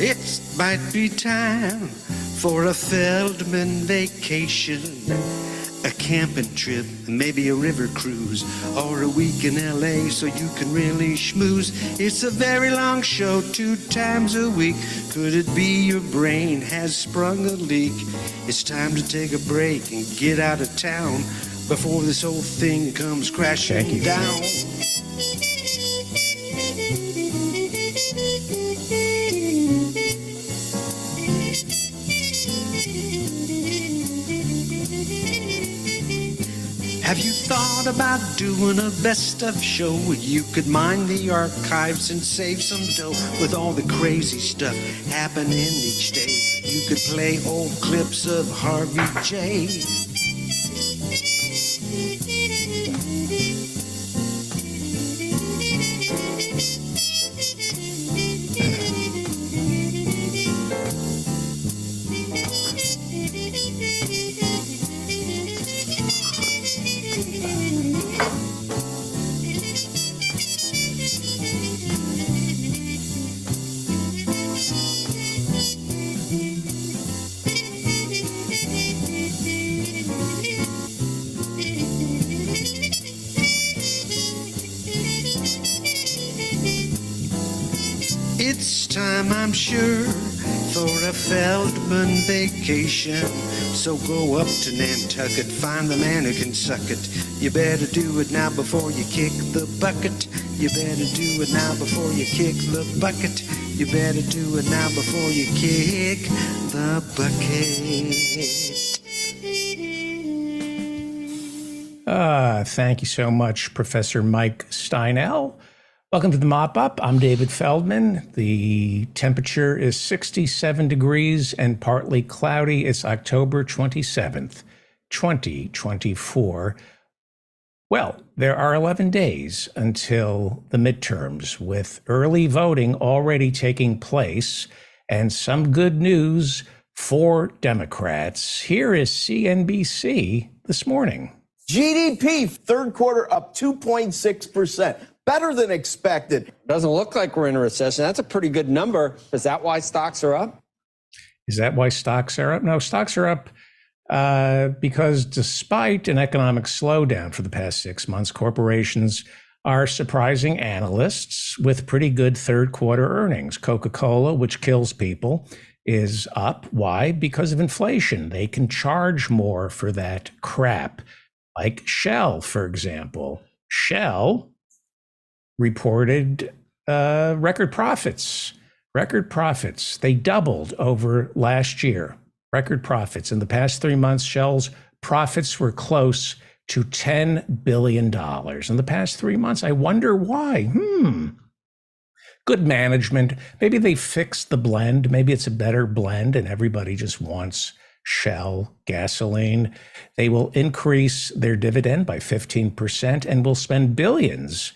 It might be time for a Feldman vacation, a camping trip, maybe a river cruise, or a week in LA so you can really schmooze. It's a very long show, 2 times a week. Could it be your brain has sprung a leak? It's time to take a break and get out of town before this whole thing comes crashing down. Have you thought about doing a best of show? You could mine the archives and save some dough with all the crazy stuff happening each day. You could play old clips of Harvey J. It's time, I'm sure, for a Feldman vacation. So go up to Nantucket, find the man who can suck it. You better do it now before you kick the bucket. You better do it now before you kick the bucket. You better do it now before you kick the bucket. Thank you so much, Professor Mike Steinel. Welcome to the Mop-Up. I'm David Feldman. The temperature is 67 degrees and partly cloudy. It's October 27th, 2024. Well, there are 11 days until the midterms, with early voting already taking place and some good news for Democrats. Here is CNBC this morning. GDP third quarter up 2.6%. Better than expected. Doesn't look like we're in a recession. That's a pretty good number. Is that why stocks are up? Is that why stocks are up? No, stocks are up because despite an economic slowdown for the past 6 months, corporations are surprising analysts with pretty good third quarter earnings. Coca-Cola, which kills people, is up. Why? Because of inflation. They can charge more for that crap. Like Shell, for example. Shell reported record profits. They doubled over last year. Record profits. In the past 3 months, Shell's profits were close to $10 billion. In the past 3 months, I wonder why. Good management. Maybe they fixed the blend. Maybe it's a better blend and everybody just wants Shell gasoline. They will increase their dividend by 15% and will spend billions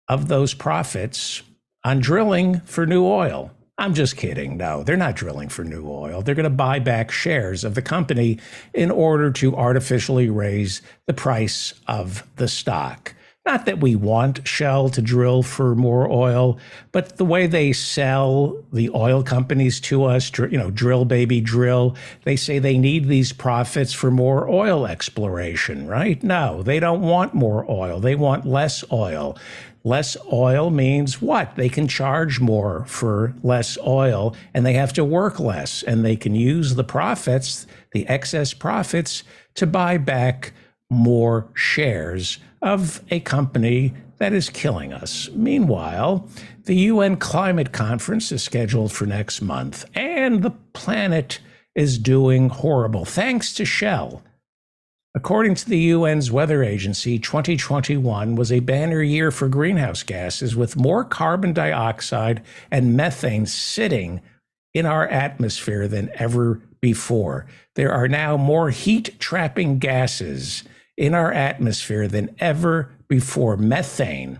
of those profits on drilling for new oil. I'm just kidding. No, they're not drilling for new oil. They're going to buy back shares of the company in order to artificially raise the price of the stock. Not that we want Shell to drill for more oil, but the way they sell the oil companies to us, drill baby drill, they say they need these profits for more oil exploration, right? No, they don't want more oil. They want less oil. Less oil means what? They can charge more for less oil and they have to work less, and they can use the profits, the excess profits, to buy back more shares of a company that is killing us. Meanwhile, the UN Climate Conference is scheduled for next month, and the planet is doing horrible, thanks to Shell. According to the UN's weather agency, 2021 was a banner year for greenhouse gases, with more carbon dioxide and methane sitting in our atmosphere than ever before. There are now more heat-trapping gases in our atmosphere than ever before. Methane,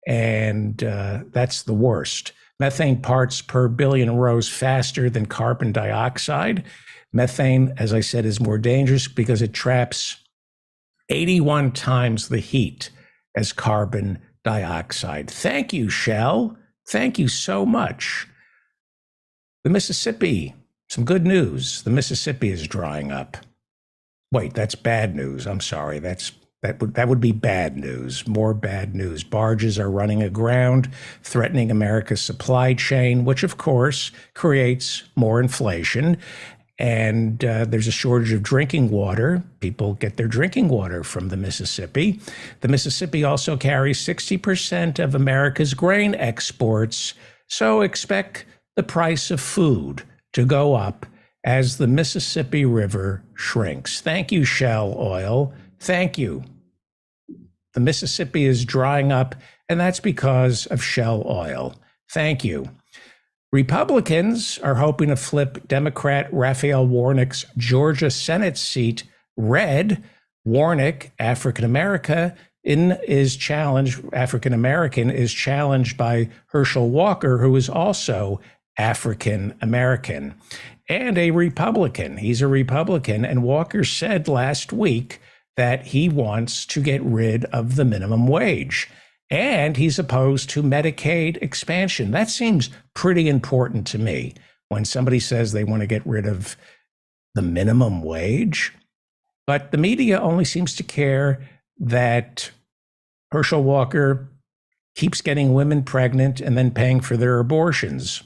and that's the worst. Methane parts per billion rose faster than carbon dioxide. Methane, as I said, is more dangerous because it traps 81 times the heat as carbon dioxide. Thank you, Shell. Thank you so much. The Mississippi, some good news. The Mississippi is drying up. Wait, that's bad news. I'm sorry. That would be bad news. More bad news. Barges are running aground, threatening America's supply chain, which of course creates more inflation. And there's a shortage of drinking water. People get their drinking water from the Mississippi. The Mississippi also carries 60% of America's grain exports. So expect the price of food to go up as the Mississippi River shrinks. Thank you, Shell Oil. Thank you. The Mississippi is drying up, and that's because of Shell Oil. Thank you. Republicans are hoping to flip Democrat Raphael Warnock's Georgia Senate seat red. Warnock, African American, is challenged by Herschel Walker, who is also African American and a Republican. He's a Republican, and Walker said last week that he wants to get rid of the minimum wage. And he's opposed to Medicaid expansion. That seems pretty important to me when somebody says they want to get rid of the minimum wage. But the media only seems to care that Herschel Walker keeps getting women pregnant and then paying for their abortions.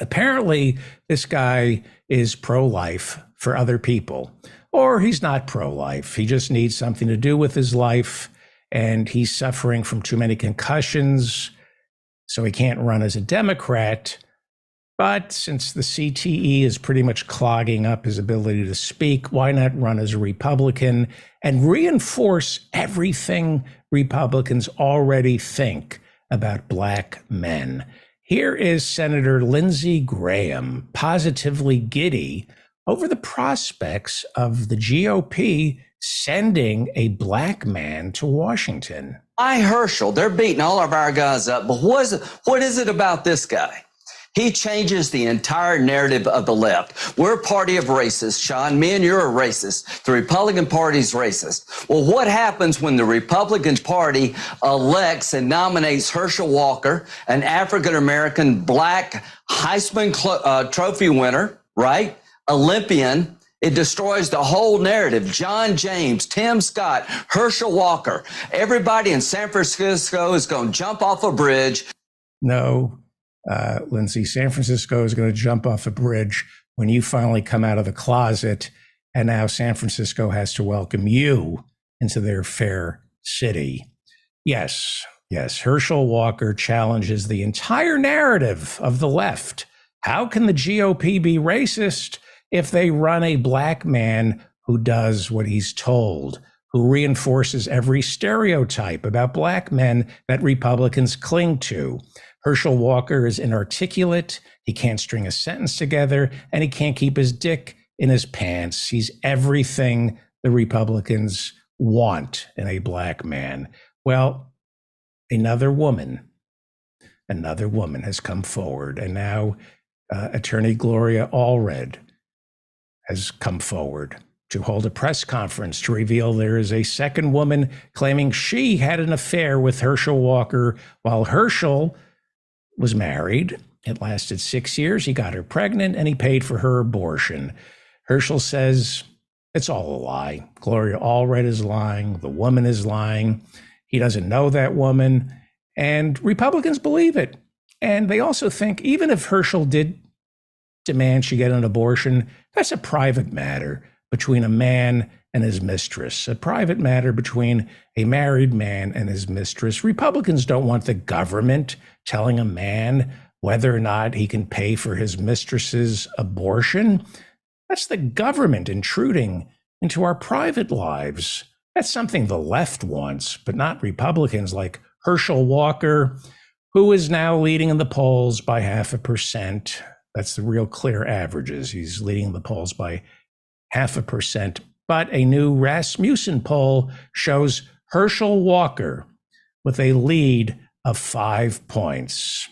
Apparently, this guy is pro-life for other people, or he's not pro-life. He just needs something to do with his life, and he's suffering from too many concussions, so he can't run as a Democrat. But since the CTE is pretty much clogging up his ability to speak, why not run as a Republican and reinforce everything Republicans already think about black men? Here is Senator Lindsey Graham, positively giddy over the prospects of the GOP sending a black man to Washington. Herschel, they're beating all of our guys up, but what is it about this guy? He changes the entire narrative of the left. We're a party of racists, Sean. Me and you're a racist. The Republican Party's racist. Well, what happens when the Republican Party elects and nominates Herschel Walker, an African-American black Heisman Trophy winner, right? Olympian? It destroys the whole narrative. John James, Tim Scott, Herschel Walker. Everybody in San Francisco is going to jump off a bridge. No, Lindsey, San Francisco is going to jump off a bridge when you finally come out of the closet, and now San Francisco has to welcome you into their fair city. Yes, Herschel Walker challenges the entire narrative of the left. How can the GOP be racist if they run a black man who does what he's told, who reinforces every stereotype about black men that Republicans cling to? Herschel Walker is inarticulate, he can't string a sentence together, and he can't keep his dick in his pants. He's everything the Republicans want in a black man. Well, another woman has come forward, and now Attorney Gloria Allred has come forward to hold a press conference to reveal there is a second woman claiming she had an affair with Herschel Walker while Herschel was married. It lasted 6 years. He got her pregnant and he paid for her abortion. Herschel says it's all a lie. Gloria Allred is lying. The woman is lying. He doesn't know that woman. And Republicans believe it. And they also think even if Herschel did demand she get an abortion, that's a private matter between a man and his mistress, a private matter between a married man and his mistress. Republicans don't want the government telling a man whether or not he can pay for his mistress's abortion. That's the government intruding into our private lives. That's something the left wants, but not Republicans like Herschel Walker, who is now leading in the polls by 0.5%. That's the real clear averages. He's leading the polls by 0.5%. But a new Rasmussen poll shows Herschel Walker with a lead of 5 points.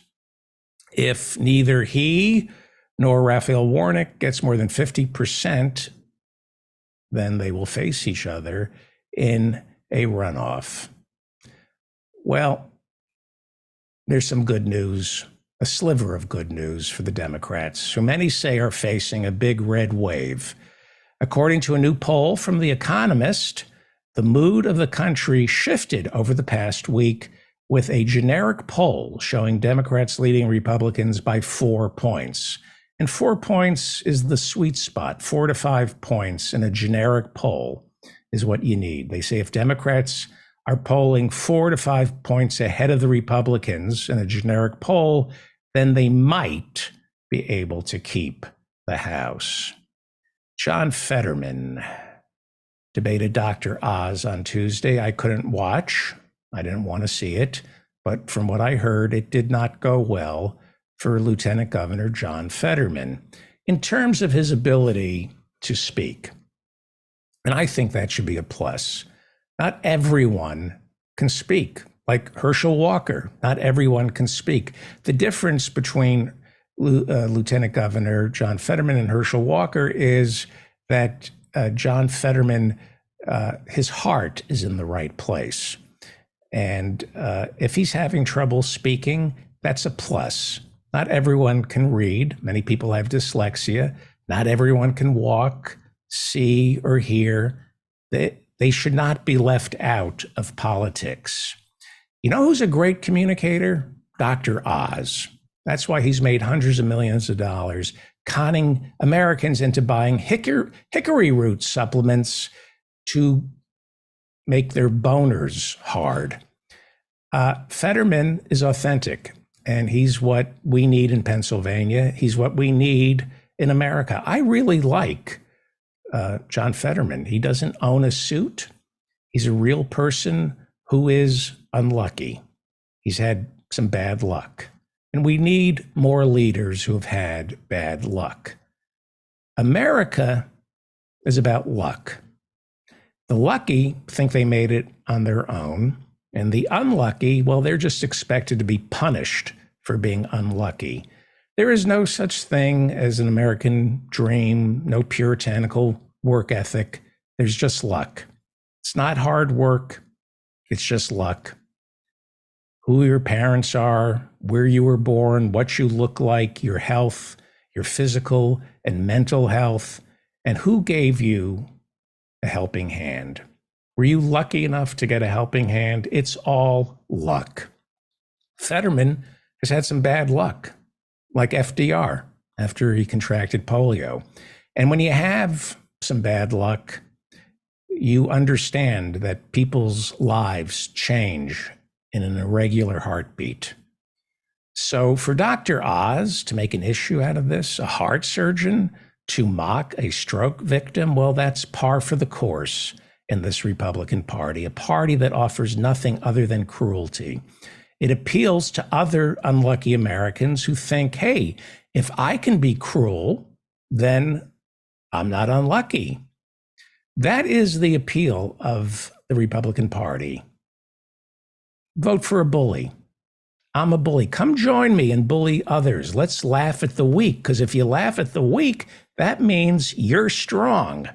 If neither he nor Raphael Warnock gets more than 50%, then they will face each other in a runoff. Well, there's some good news a sliver of good news for the Democrats, who many say are facing a big red wave. According to a new poll from The Economist, the mood of the country shifted over the past week, with a generic poll showing Democrats leading Republicans by 4 points. And 4 points is the sweet spot. 4 to 5 points in a generic poll is what you need. They say if Democrats are polling 4 to 5 points ahead of the Republicans in a generic poll, then they might be able to keep the House. John Fetterman debated Dr. Oz on Tuesday. I couldn't watch. I didn't want to see it. But from what I heard, it did not go well for Lieutenant Governor John Fetterman in terms of his ability to speak. And I think that should be a plus. Not everyone can speak. Like Herschel Walker, not everyone can speak. The difference between Lieutenant Governor John Fetterman and Herschel Walker is that John Fetterman, his heart is in the right place. And if he's having trouble speaking, that's a plus. Not everyone can read. Many people have dyslexia. Not everyone can walk, see, or hear. They should not be left out of politics. You know who's a great communicator? Dr. Oz. That's why he's made hundreds of millions of dollars conning Americans into buying hickory root supplements to make their boners hard. Fetterman is authentic, and he's what we need in Pennsylvania. He's what we need in America. I really like John Fetterman. He doesn't own a suit. He's a real person who is unlucky. He's had some bad luck. And we need more leaders who have had bad luck. America is about luck. The lucky think they made it on their own, and the unlucky, well, they're just expected to be punished for being unlucky. There is no such thing as an American dream, no puritanical work ethic. There's just luck. It's not hard work. It's just luck. Who your parents are, where you were born, what you look like, your health, your physical and mental health, and who gave you a helping hand. Were you lucky enough to get a helping hand? It's all luck. Fetterman has had some bad luck, like FDR after he contracted polio. And when you have some bad luck, you understand that people's lives change in an irregular heartbeat. So for Dr. Oz to make an issue out of this, a heart surgeon to mock a stroke victim, well, that's par for the course in this Republican Party, a party that offers nothing other than cruelty. It appeals to other unlucky Americans who think, hey, if I can be cruel, then I'm not unlucky. That is the appeal of the Republican Party. Vote for a bully. I'm a bully. Come join me and bully others. Let's laugh at the weak, because if you laugh at the weak, that means you're strong.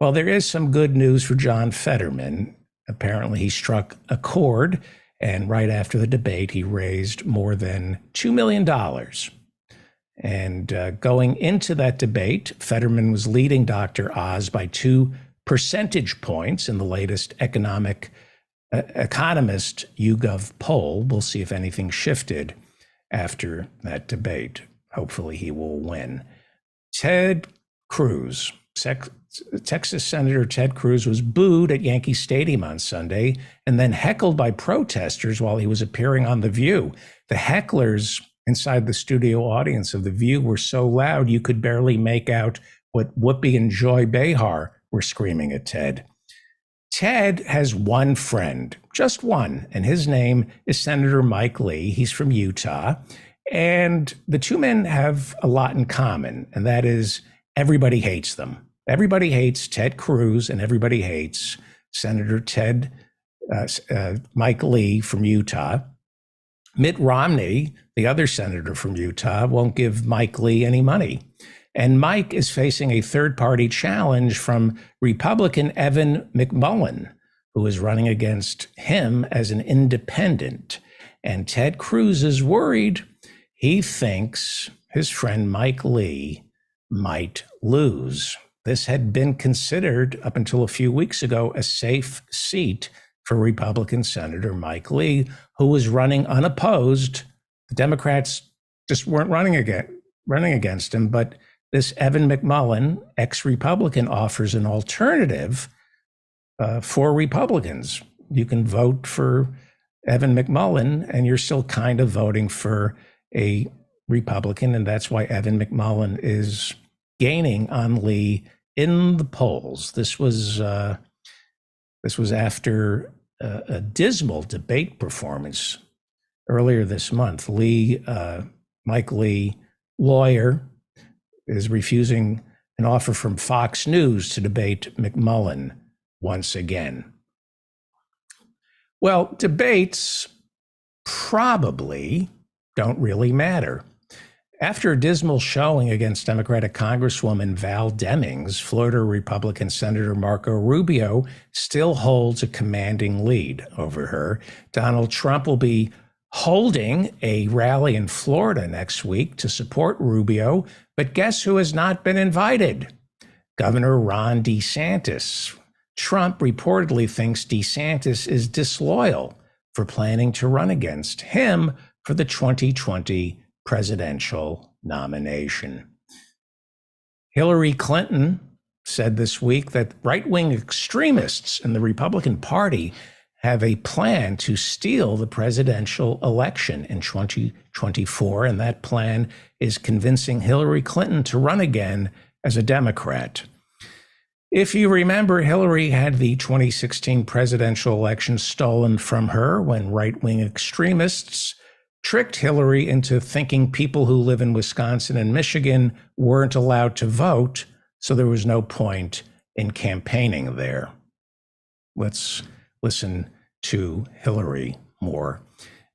Well, there is some good news for John Fetterman. Apparently, he struck a chord, and right after the debate, he raised more than $2 million. And going into that debate, Fetterman was leading Dr. Oz by 2 percentage points in the latest Economist YouGov poll. We'll see if anything shifted after that debate. Hopefully he will win. Ted Cruz, Texas Senator Ted Cruz, was booed at Yankee Stadium on Sunday and then heckled by protesters while he was appearing on The View. The hecklers inside the studio audience of The View were so loud you could barely make out what Whoopi and Joy Behar were screaming at Ted. Ted has one friend, just one, and his name is Senator Mike Lee. He's from Utah. And the two men have a lot in common, and that is everybody hates them. Everybody hates Ted Cruz, and everybody hates Senator Mike Lee from Utah. Mitt Romney, the other senator from Utah, won't give Mike Lee any money. And Mike is facing a third-party challenge from Republican Evan McMullin, who is running against him as an independent. And Ted Cruz is worried He thinks his friend Mike Lee might lose. This had been considered up until a few weeks ago a safe seat for Republican Senator Mike Lee, who was running unopposed. The Democrats just weren't running against him, but this Evan McMullin, ex-Republican, offers an alternative for Republicans. You can vote for Evan McMullin, and you're still kind of voting for a Republican, and that's why Evan McMullin is gaining on Lee in the polls. This was after a dismal debate performance earlier this month. Mike Lee, lawyer, is refusing an offer from Fox News to debate McMullin once again. Well, debates probably don't really matter. After a dismal showing against Democratic Congresswoman Val Demings, Florida Republican Senator Marco Rubio still holds a commanding lead over her. Donald Trump will be holding a rally in Florida next week to support Rubio, but guess who has not been invited? Governor Ron DeSantis. Trump reportedly thinks DeSantis is disloyal for planning to run against him for the 2020 presidential nomination. Hillary Clinton said this week that right-wing extremists in the Republican Party have a plan to steal the presidential election in 2024, and that plan is convincing Hillary Clinton to run again as a Democrat. If you remember, Hillary had the 2016 presidential election stolen from her when right-wing extremists tricked Hillary into thinking people who live in Wisconsin and Michigan weren't allowed to vote, so there was no point in campaigning there. Let's listen to Hillary more.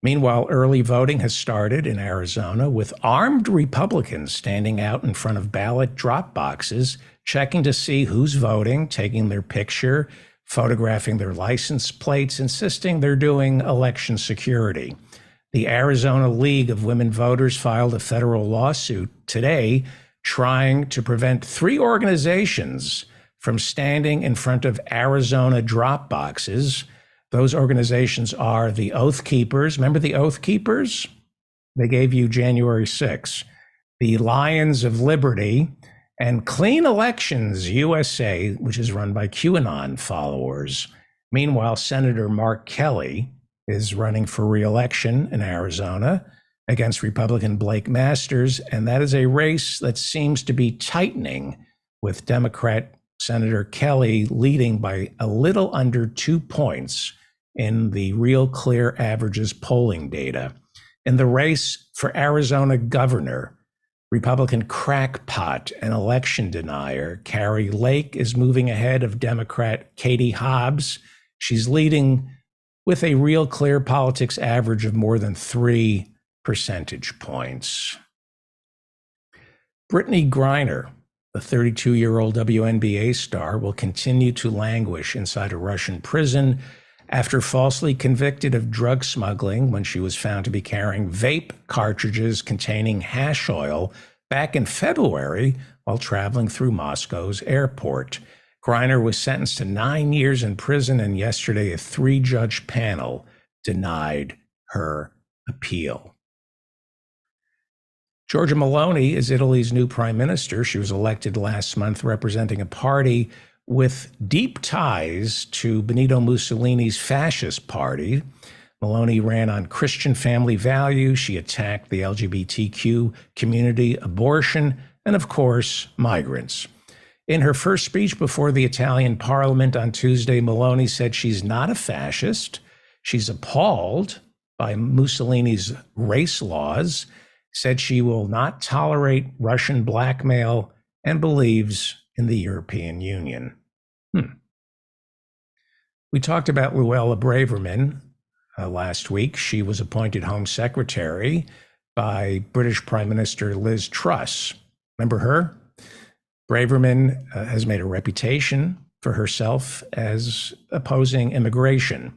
Meanwhile, early voting has started in Arizona with armed Republicans standing out in front of ballot drop boxes, checking to see who's voting, taking their picture, photographing their license plates, insisting they're doing election security. The Arizona League of Women Voters filed a federal lawsuit today trying to prevent 3 organizations from standing in front of Arizona drop boxes. Those organizations are the Oath Keepers. Remember the Oath Keepers? They gave you January 6th. The Lions of Liberty and Clean Elections USA, which is run by QAnon followers. Meanwhile, Senator Mark Kelly is running for re-election in Arizona against Republican Blake Masters, and that is a race that seems to be tightening, with Democrat Senator Kelly leading by a little under 2 points in the Real Clear Averages polling data. In the race for Arizona governor, Republican crackpot and election denier Kari Lake is moving ahead of Democrat Katie Hobbs. She's leading with a Real Clear Politics average of more than 3 percentage points. Brittany Griner, the 32-year-old WNBA star, will continue to languish inside a Russian prison after falsely convicted of drug smuggling when she was found to be carrying vape cartridges containing hash oil back in February while traveling through Moscow's airport. Griner was sentenced to 9 years in prison, and yesterday a 3-judge panel denied her appeal. Giorgia Meloni is Italy's new prime minister. She was elected last month representing a party with deep ties to Benito Mussolini's fascist party. Meloni ran on Christian family values. She attacked the LGBTQ community, abortion, and of course, migrants. In her first speech before the Italian parliament on Tuesday, Meloni said she's not a fascist. She's appalled by Mussolini's race laws, said she will not tolerate Russian blackmail, and believes in the European Union. We talked about Luella Braverman last week. She was appointed Home Secretary by British Prime Minister Liz Truss. Remember her? Braverman has made a reputation for herself as opposing immigration.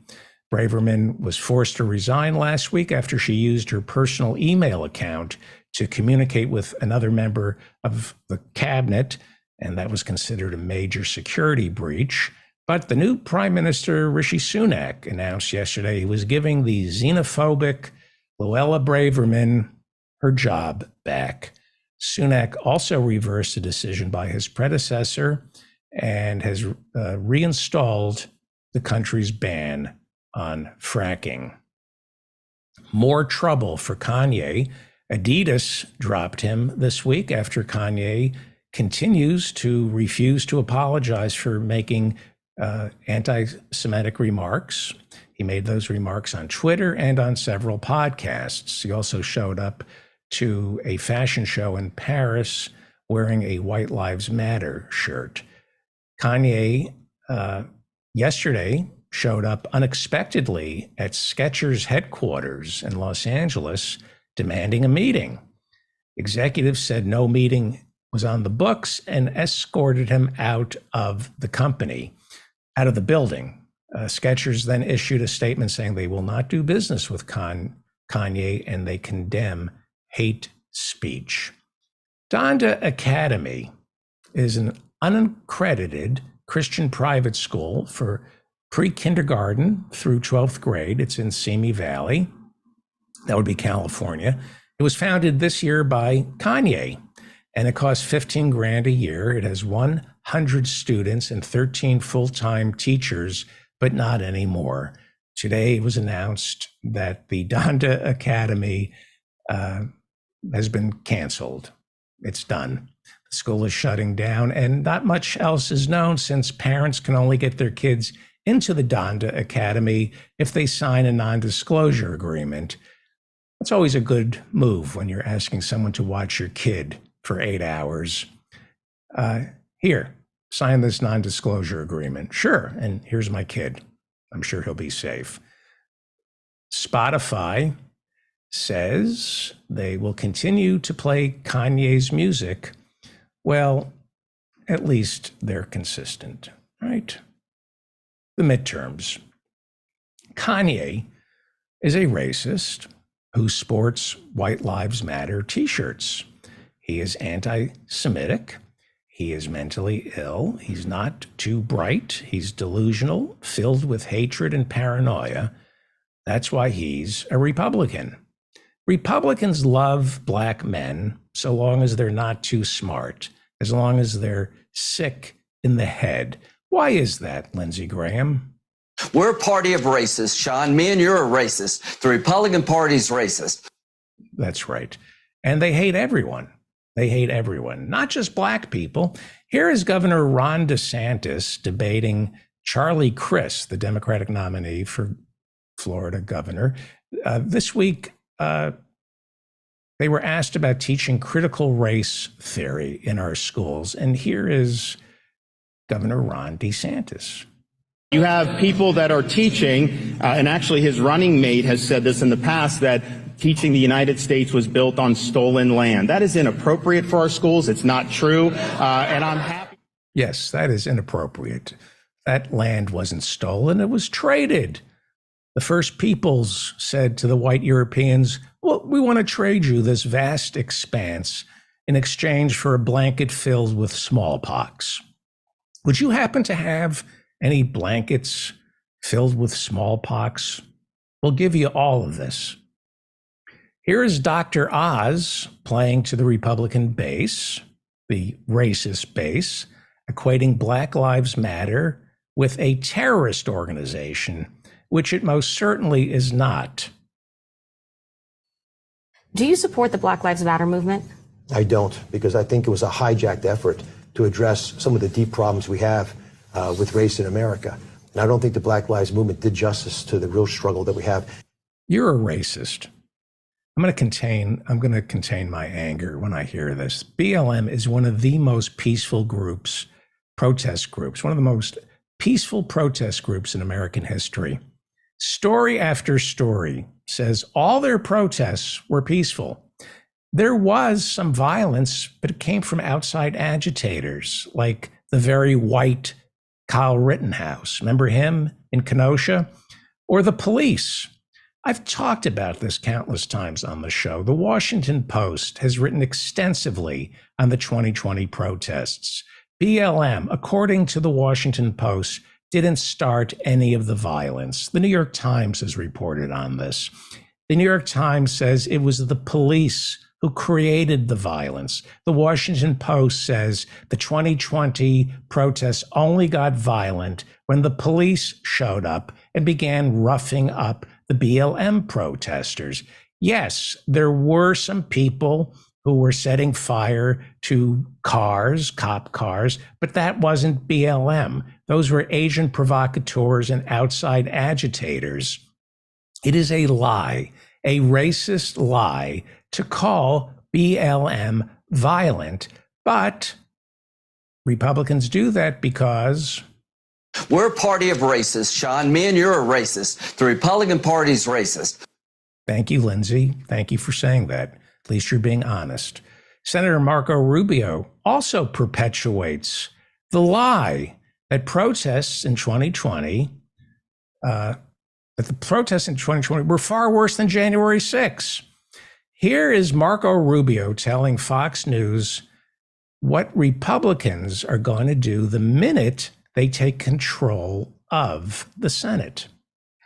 Braverman was forced to resign last week after she used her personal email account to communicate with another member of the cabinet, and that was considered a major security breach. But the new Prime Minister, Rishi Sunak, announced yesterday he was giving the xenophobic Luella Braverman her job back. Sunak also reversed a decision by his predecessor and has reinstalled the country's ban on fracking. More trouble for Kanye. Adidas dropped him this week after Kanye continues to refuse to apologize for making anti-Semitic remarks. He made those remarks on Twitter and on several podcasts. He also showed up to a fashion show in Paris wearing a White Lives Matter shirt. Kanye yesterday showed up unexpectedly at Skechers headquarters in Los Angeles demanding a meeting. Executives said no meeting was on the books and escorted him out of the company, out of the building. Skechers then issued a statement saying they will not do business with Kanye and they condemn hate speech. Donda Academy is an unaccredited Christian private school for pre-kindergarten through 12th grade. It's in Simi Valley. That would be California. It was founded this year by Kanye, and it costs $15,000 a year. It has 100 students and 13 full-time teachers, but not anymore. Today it was announced that the Donda Academy has been canceled. It's done. The school is shutting down, and not much else is known since parents can only get their kids into the Donda Academy if they sign a non-disclosure agreement. It's always a good move when you're asking someone to watch your kid for 8 hours. Here, sign this non-disclosure agreement. Sure, and here's my kid. I'm sure he'll be safe. Spotify says they will continue to play Kanye's music. Well, at least they're consistent, right? The midterms. Kanye is a racist who sports White Lives Matter t-shirts. He is anti-Semitic. He is mentally ill. He's not too bright. He's delusional, filled with hatred and paranoia. That's why he's a Republican. Republicans love black men so long as they're not too smart, as long as they're sick in the head. Why is that, Lindsey Graham? We're a party of racists, Sean. Me and you're a racist. The Republican Party's racist. That's right. And they hate everyone. They hate everyone, not just black people. Here is Governor Ron DeSantis debating Charlie Crist, the Democratic nominee for Florida governor. This week, they were asked about teaching critical race theory in our schools. And here is Governor Ron DeSantis. You have people that are teaching, and actually his running mate has said this in the past, that teaching the United States was built on stolen land. That is inappropriate for our schools. It's not true. And I'm happy. Yes, that is inappropriate. That land wasn't stolen. It was traded. The First Peoples said to the white Europeans, well, we want to trade you this vast expanse in exchange for a blanket filled with smallpox. Would you happen to have any blankets filled with smallpox? We'll give you all of this. Here is Dr. Oz playing to the Republican base, the racist base, equating Black Lives Matter with a terrorist organization, which it most certainly is not. Do you support the Black Lives Matter movement? I don't, because I think it was a hijacked effort to address some of the deep problems we have with race in America. And I don't think the Black Lives Movement did justice to the real struggle that we have. You're a racist. I'm going to contain my anger when I hear this. BLM is one of the most peaceful groups, protest groups, one of the most peaceful protest groups in American history. Story after story says all their protests were peaceful. There was some violence, but it came from outside agitators, like the very white Kyle Rittenhouse. Remember him in Kenosha? Or the police. I've talked about this countless times on the show. The Washington Post has written extensively on the 2020 protests. BLM, according to the Washington Post, didn't start any of the violence. The New York Times has reported on this. The New York Times says it was the police who created the violence. The Washington Post says the 2020 protests only got violent when the police showed up and began roughing up the BLM protesters. Yes, there were some people who were setting fire to cars, cop cars, but that wasn't BLM. Those were agent provocateurs and outside agitators. It is a lie, a racist lie, to call BLM violent, but Republicans do that because we're a party of racists, Sean. Me and you're a racist. The Republican Party's racist. Thank you, Lindsey. Thank you for saying that. At least you're being honest. Senator Marco Rubio also perpetuates the lie that protests in 2020, that the protests in 2020 were far worse than January 6th. Here is Marco Rubio telling Fox News what Republicans are going to do the minute they take control of the Senate.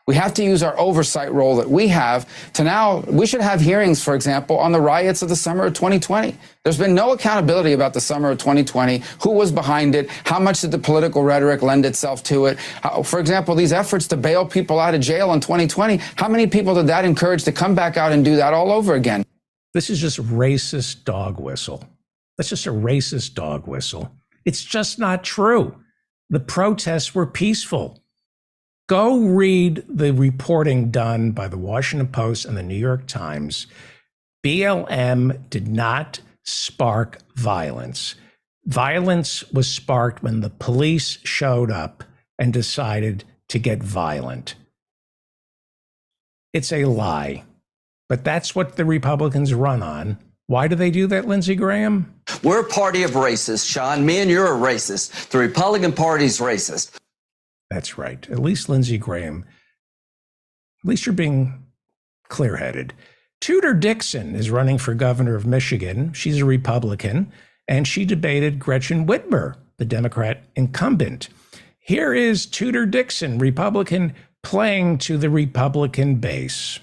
We have to use our oversight role that we have to now, we should have hearings, for example, on the riots of the summer of 2020. There's been no accountability about the summer of 2020. Who was behind it? How much did the political rhetoric lend itself to it? For example, these efforts to bail people out of jail in 2020, how many people did that encourage to come back out and do that all over again? This is just racist dog whistle. That's just a racist dog whistle. It's just not true. The protests were peaceful. Go read the reporting done by the Washington Post and the New York Times. BLM did not spark violence. Violence was sparked when the police showed up and decided to get violent. It's a lie, but that's what the Republicans run on. Why do they do that, Lindsey Graham? We're a party of racists, Sean. Me and you're a racist. The Republican Party's racist. That's right. At least Lindsey Graham, at least you're being clear-headed. Tudor Dixon is running for governor of Michigan. She's a Republican, and she debated Gretchen Whitmer, the Democrat incumbent. Here is Tudor Dixon, Republican, playing to the Republican base.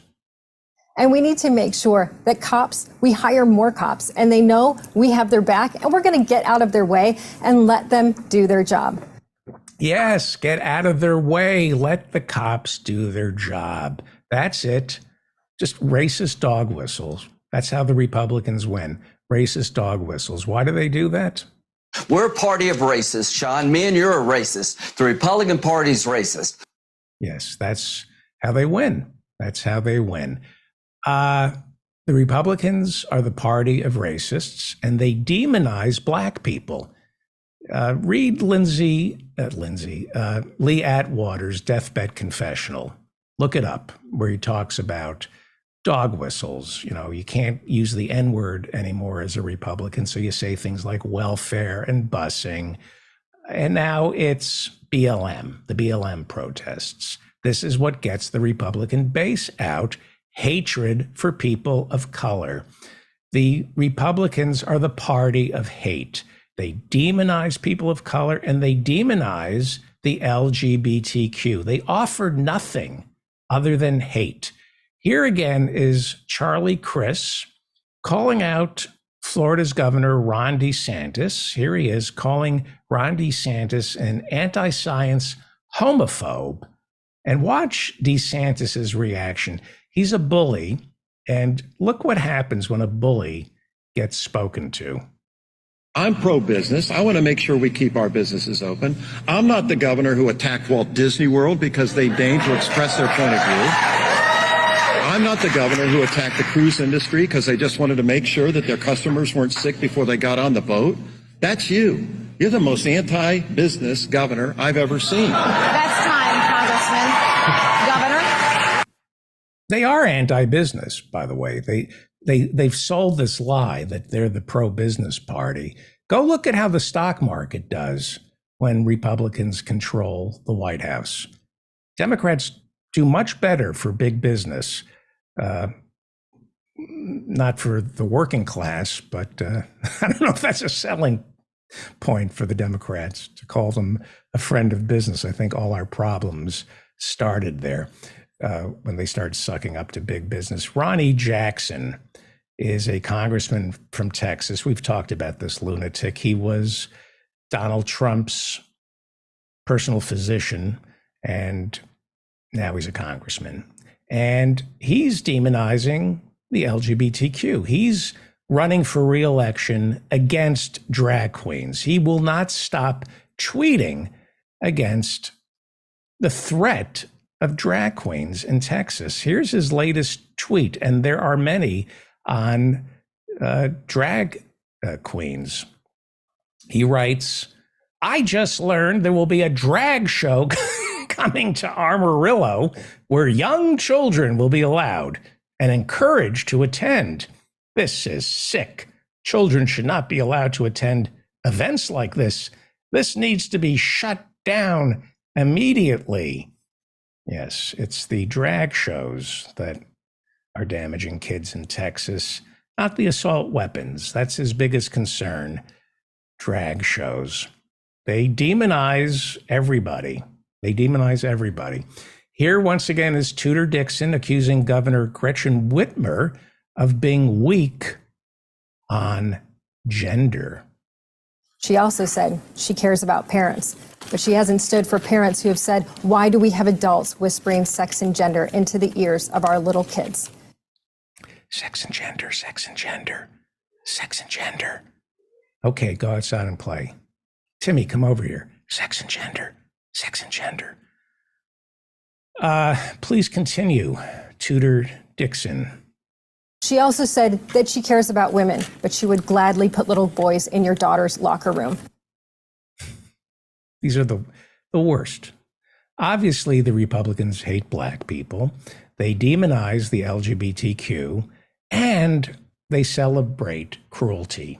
And we need to make sure that we hire more cops, and they know we have their back, and we're going to get out of their way and let them do their job. Yes, get out of their way. Let the cops do their job. That's it. Just racist dog whistles. That's how the Republicans win. Racist dog whistles. Why do they do that? We're a party of racists, Sean. Me and you're a racist. The Republican Party's racist. Yes, that's how they win. That's how they win. The Republicans are the party of racists, and they demonize Black people. Read Lee Atwater's Deathbed Confessional. Look it up, where he talks about dog whistles. You know, you can't use the N-word anymore as a Republican, so you say things like welfare and busing. And now it's BLM, the BLM protests. This is what gets the Republican base out: hatred for people of color. The Republicans are the party of hate. They demonize people of color, and they demonize the LGBTQ. They offer nothing other than hate. Here again is Charlie Crist calling out Florida's Governor Ron DeSantis. Here he is calling Ron DeSantis an anti-science homophobe. And watch DeSantis's reaction. He's a bully, and look what happens when a bully gets spoken to. I'm pro-business. I want to make sure we keep our businesses open. I'm not the governor who attacked Walt Disney World because they deigned to express their point of view. I'm not the governor who attacked the cruise industry because they just wanted to make sure that their customers weren't sick before they got on the boat. That's you. You're the most anti-business governor I've ever seen. That's time, Congressman. Governor? They are anti-business, by the way. They've sold this lie that they're the pro-business party. Go look at how the stock market does when Republicans control the White House. Democrats do much better for big business. Not for the working class, but I don't know if that's a selling point for the Democrats to call them a friend of business. I think all our problems started there when they started sucking up to big business. Ronnie Jackson is a congressman from Texas. We've talked about this lunatic. He was Donald Trump's personal physician, and now he's a congressman. And he's demonizing the LGBTQ. He's running for re-election against drag queens. He will not stop tweeting against the threat of drag queens in Texas. Here's his latest tweet, and there are many on drag queens. He writes, "I just learned there will be a drag show coming to Amarillo where young children will be allowed and encouraged to attend. This is sick. Children should not be allowed to attend events like this. This needs to be shut down immediately." Yes, it's the drag shows that are damaging kids in Texas, not the assault weapons. That's his biggest concern. Drag shows. They demonize everybody. They demonize everybody. Here, once again, is Tudor Dixon accusing Governor Gretchen Whitmer of being weak on gender. She also said she cares about parents, but she hasn't stood for parents who have said, why do we have adults whispering sex and gender into the ears of our little kids? Sex and gender, sex and gender, sex and gender. Okay, go outside and play. Timmy, come over here. Sex and gender, sex and gender. Please continue, Tudor Dixon. She also said that she cares about women, but she would gladly put little boys in your daughter's locker room. These are the worst. Obviously, the Republicans hate black people. They demonize the LGBTQ, and they celebrate cruelty.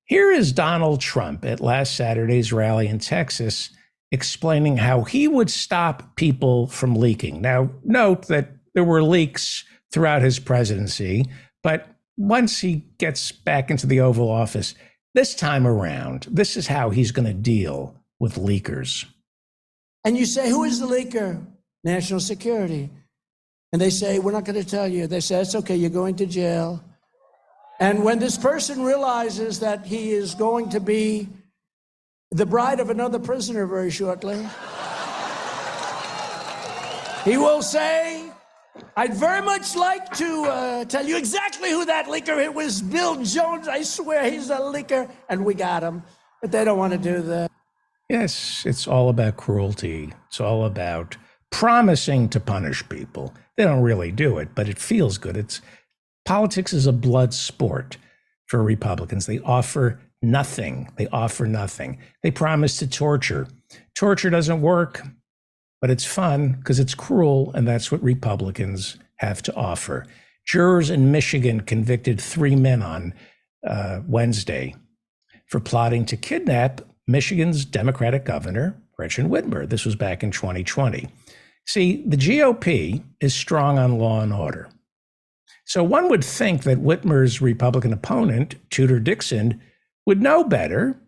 Here is Donald Trump at last Saturday's rally in Texas explaining how he would stop people from leaking. Now, note that there were leaks throughout his presidency, but once he gets back into the Oval Office, this time around, this is how he's going to deal with leakers. And you say, who is the leaker? National Security. And they say, we're not going to tell you. They say, it's okay, you're going to jail. And when this person realizes that he is going to be the bride of another prisoner very shortly, he will say, I'd very much like to tell you exactly who that leaker is. It was Bill Jones. I swear he's a leaker. And we got him. But they don't want to do that. Yes, it's all about cruelty. It's all about promising to punish people. They don't really do it, but it feels good. Politics is a blood sport for Republicans. They offer nothing. They offer nothing. They promise to torture. Torture doesn't work, but it's fun because it's cruel, and that's what Republicans have to offer. Jurors in Michigan convicted 3 men on Wednesday for plotting to kidnap Michigan's Democratic governor, Gretchen Whitmer. This was back in 2020. See, the GOP is strong on law and order. So one would think that Whitmer's Republican opponent, Tudor Dixon, would know better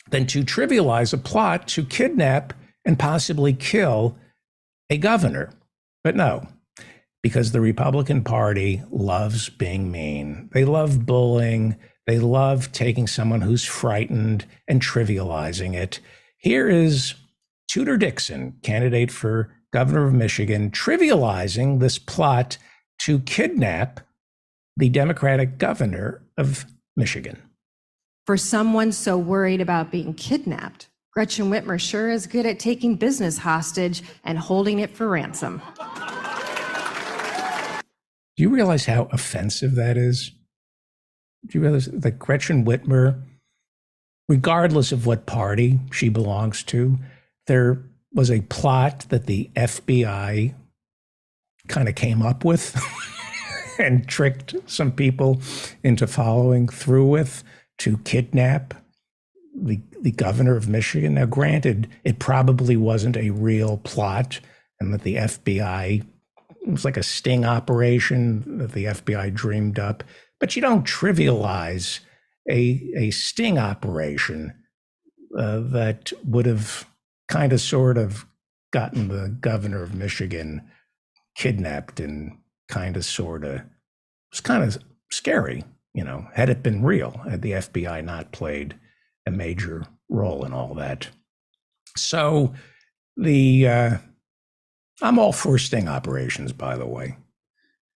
than to trivialize a plot to kidnap and possibly kill a governor. But no, because the Republican Party loves being mean. They love bullying. They love taking someone who's frightened and trivializing it. Here is Tudor Dixon, candidate for governor of Michigan, trivializing this plot to kidnap the Democratic governor of Michigan. For someone so worried about being kidnapped, Gretchen Whitmer sure is good at taking business hostage and holding it for ransom. Do you realize how offensive that is? Do you realize that Gretchen Whitmer, regardless of what party she belongs to, there was a plot that the FBI kind of came up with and tricked some people into following through with to kidnap the governor of Michigan. Now, granted, it probably wasn't a real plot. and that the FBI, it was like a sting operation that the FBI dreamed up. But you don't trivialize a sting operation that would have kind of sort of gotten the governor of Michigan kidnapped and kind of sort of, it was kind of scary, had it been real, had the FBI not played a major role in all that. So I'm all for sting operations, by the way.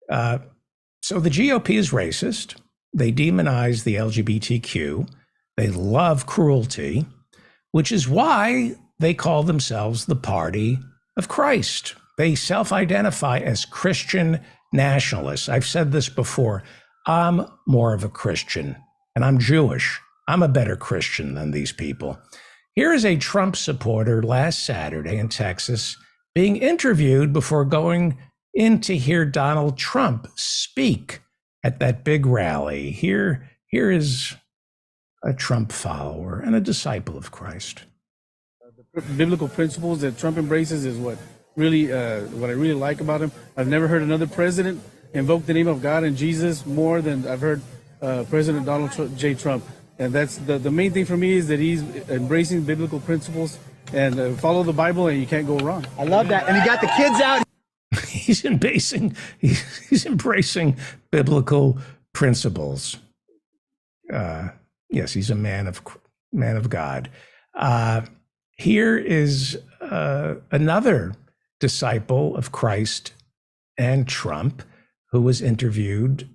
So the GOP is racist. They demonize the LGBTQ. They love cruelty, which is why they call themselves the Party of Christ. They self-identify as Christian nationalists. I've said this before. I'm more of a Christian, and I'm Jewish. I'm a better Christian than these people. Here is a Trump supporter last Saturday in Texas being interviewed before going in to hear Donald Trump speak at that big rally. Here is a Trump follower and a disciple of Christ. The biblical principles that Trump embraces is what I really like about him. I've never heard another president invoke the name of God and Jesus more than I've heard President Donald J. Trump. And that's the main thing for me, is that he's embracing biblical principles and follow the Bible, and you can't go wrong. I love that. And he got the kids out. He's embracing biblical principles. Yes, he's a man of God. Here is another disciple of Christ and Trump who was interviewed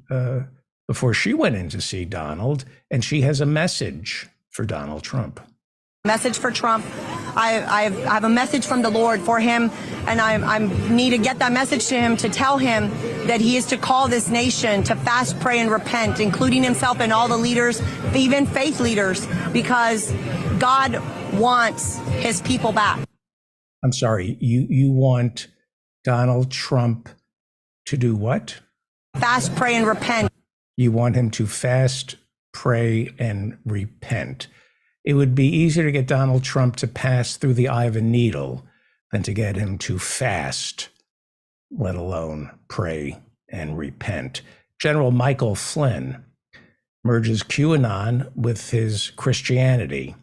before she went in to see Donald, and she has a message for Donald Trump. Message for Trump. I have a message from the Lord for him, and I need to get that message to him, to tell him that he is to call this nation to fast, pray, and repent, including himself and all the leaders, even faith leaders, because God wants his people back. I'm sorry, you want Donald Trump to do what? Fast, pray, and repent. You want him to fast, pray, and repent. It would be easier to get Donald Trump to pass through the eye of a needle than to get him to fast, let alone pray and repent. General Michael Flynn merges QAnon with his Christianity.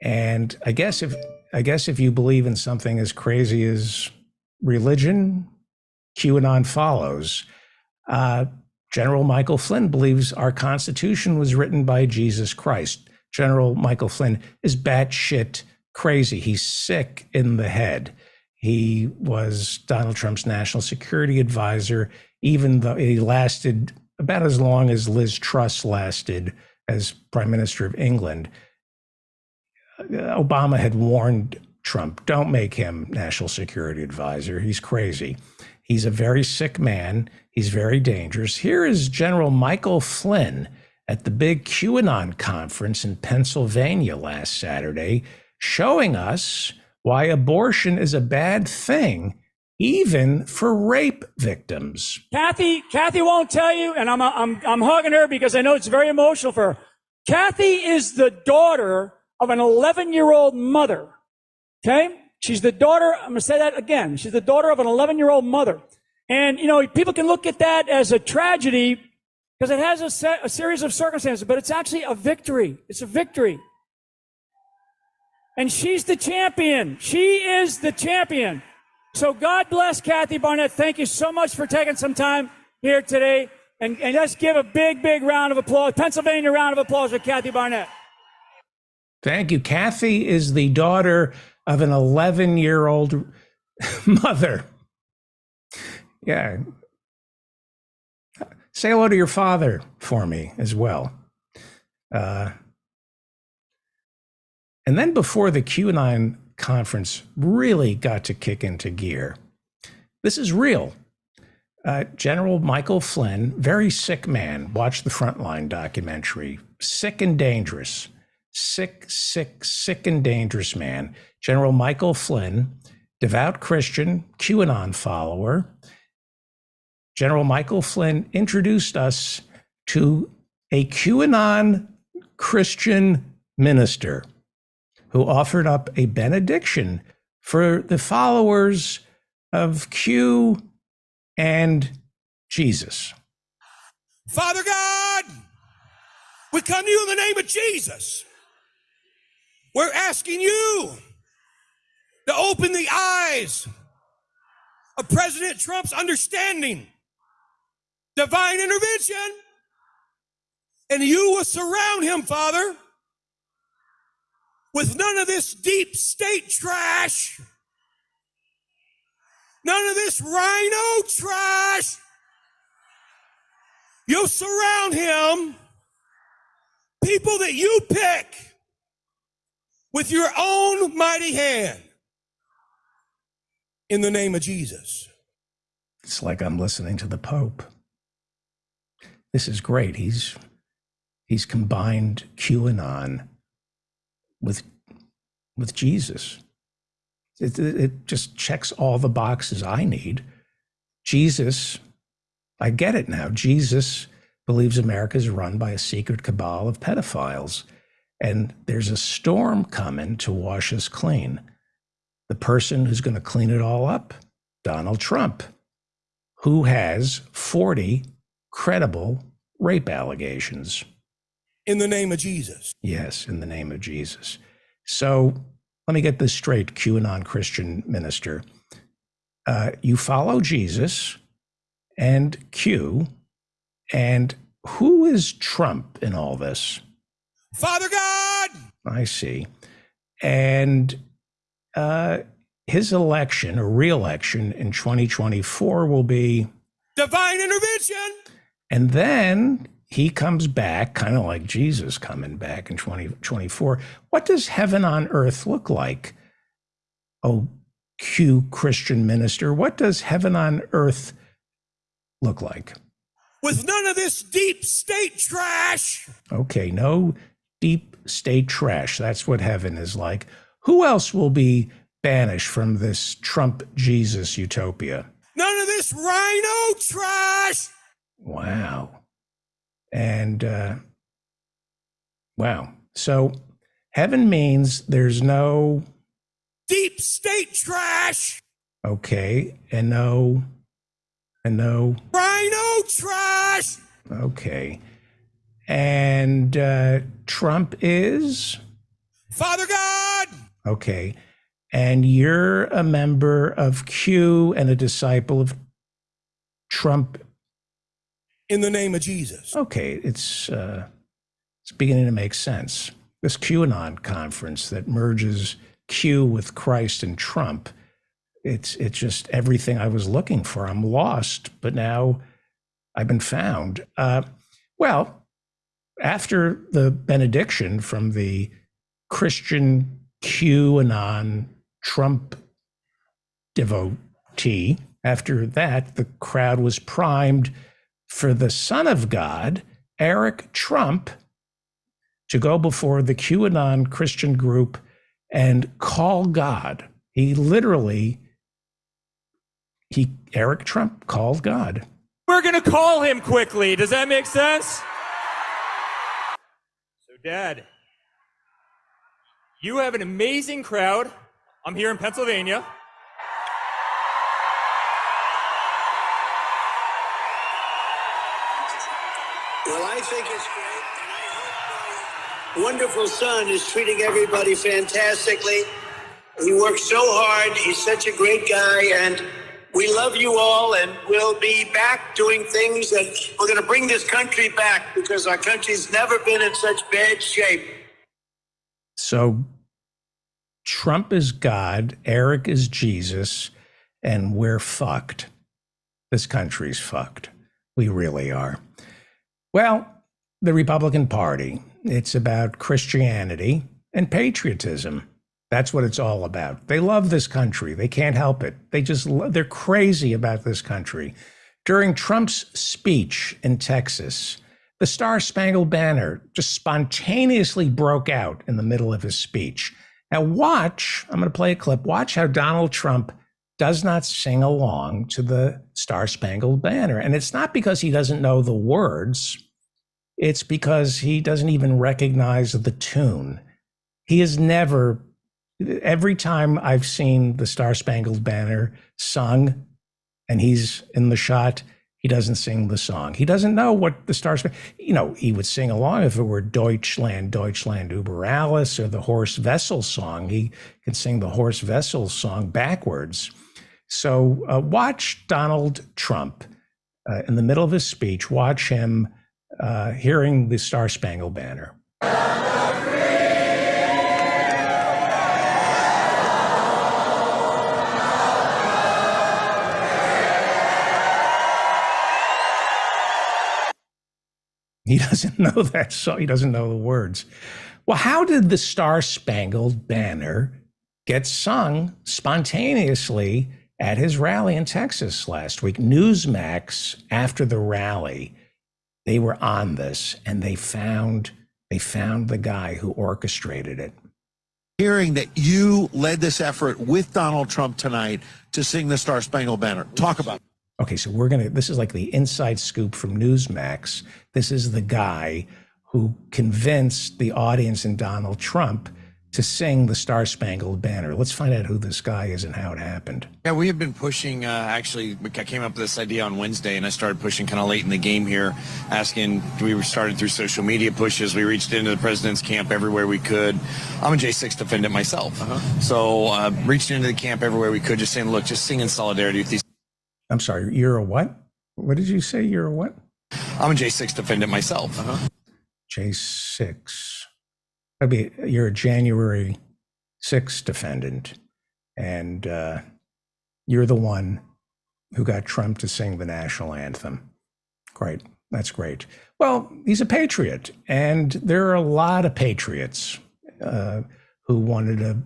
And I guess if you believe in something as crazy as religion, QAnon follows. General Michael Flynn believes our Constitution was written by Jesus Christ. General Michael Flynn is batshit crazy. He's sick in the head. He was Donald Trump's national security advisor, even though he lasted about as long as Liz Truss lasted as Prime Minister of England. Obama had warned Trump, don't make him national security advisor. He's crazy. He's a very sick man. He's very dangerous. Here is General Michael Flynn at the big QAnon conference in Pennsylvania last Saturday, showing us why abortion is a bad thing, even for rape victims. Kathy won't tell you, and I'm hugging her because I know it's very emotional for her. Kathy is the daughter of an 11-year-old mother. Okay? She's the daughter, I'm going to say that again. She's the daughter of an 11-year-old mother. And, people can look at that as a tragedy because it has a series of circumstances, but it's actually a victory. It's a victory. And she's the champion. She is the champion. So God bless Kathy Barnett. Thank you so much for taking some time here today. And let's give a big, big round of applause, Pennsylvania round of applause for Kathy Barnett. Thank you. Kathy is the daughter of an 11-year-old mother. Yeah. Say hello to your father for me as well. And then before the QAnon conference really got to kick into gear, this is real. General Michael Flynn, very sick man, watch the Frontline documentary, sick and dangerous. Sick and dangerous man. General Michael Flynn, devout Christian, QAnon follower. General Michael Flynn introduced us to a QAnon Christian minister who offered up a benediction for the followers of Q and Jesus. Father God, we come to you in the name of Jesus. We're asking you to open the eyes of President Trump's understanding, divine intervention, and you will surround him, Father, with none of this deep state trash, none of this rhino trash. You'll surround him, people that you pick, with your own mighty hand. In the name of Jesus. It's like I'm listening to the Pope. This is great. He's combined QAnon with Jesus. It just checks all the boxes I need. Jesus, I get it now. Jesus believes America is run by a secret cabal of pedophiles, and there's a storm coming to wash us clean. The person who's going to clean it all up, Donald Trump, who has 40 credible rape allegations. In the name of Jesus. Yes, in the name of Jesus. So let me get this straight, QAnon Christian minister. You follow Jesus and Q, and who is Trump in all this? Father God! I see. And his election, or re-election in 2024 will be divine intervention. And then he comes back, kind of like Jesus coming back in 2024. What does heaven on earth look like? Oh, Q Christian minister, what does heaven on earth look like? With none of this deep state trash. Okay, no deep state trash. That's what heaven is like. Who else will be banished from this Trump Jesus utopia? None of this rhino trash. Wow. And wow. So heaven means there's no deep state trash. Okay. And no rhino trash. Okay. And Trump is Father God. Okay. And you're a member of Q and a disciple of Trump. In the name of Jesus. Okay, it's beginning to make sense. This QAnon conference that merges Q with Christ and Trump, it's just everything I was looking for. I'm lost, but now I've been found. Well, after the benediction from the Christian QAnon Trump devotee, after that, the crowd was primed for the Son of God, Eric Trump, to go before the QAnon Christian group and call God. Eric Trump called God. We're going to call him quickly. Does that make sense? So, Dad, you have an amazing crowd. I'm here in Pennsylvania. Well, I think it's great, and I hope my wonderful son is treating everybody fantastically. He works so hard. He's such a great guy, and we love you all, and we'll be back doing things, and we're going to bring this country back because our country's never been in such bad shape. So Trump is God, Eric is Jesus, and we're fucked. This country's fucked. We really are. Well, the Republican Party, it's about Christianity and patriotism. That's what it's all about. They love this country. They can't help it. They're crazy about this country. During Trump's speech in Texas, the Star-Spangled Banner just spontaneously broke out in the middle of his speech. Now watch, I'm going to play a clip. Watch how Donald Trump does not sing along to the Star-Spangled Banner. And it's not because he doesn't know the words. It's because he doesn't even recognize the tune. He has never Every time I've seen the Star Spangled Banner sung and he's in the shot, he doesn't sing the song. He doesn't know what the Star Spangled, he would sing along if it were Deutschland, Deutschland über alles, or the Horst Wessel song. He can sing the Horst Wessel song backwards. So watch Donald Trump in the middle of his speech, watch him hearing the Star Spangled Banner. He doesn't know that song. He doesn't know the words. Well, how did the Star Spangled Banner get sung spontaneously at his rally in Texas last week? Newsmax, after the rally, they were on this, and they found the guy who orchestrated it. Hearing that you led this effort with Donald Trump tonight to sing the Star Spangled Banner. Talk about it. Okay, so this is like the inside scoop from Newsmax. This is the guy who convinced the audience and Donald Trump to sing the Star Spangled Banner. Let's find out who this guy is and how it happened. Yeah, we have been pushing, actually, I came up with this idea on Wednesday, and I started pushing kind of late in the game here, asking, we started through social media pushes. We reached into the president's camp everywhere we could. I'm a J6 defendant myself. So reached into the camp everywhere we could, just saying, look, just sing in solidarity with these. I'm sorry, you're a what? What did you say? You're a what? I'm a J6 defendant myself. J6. Maybe you're a January 6th defendant, and you're the one who got Trump to sing the national anthem. Great. That's great. Well, he's a patriot, and there are a lot of patriots who wanted to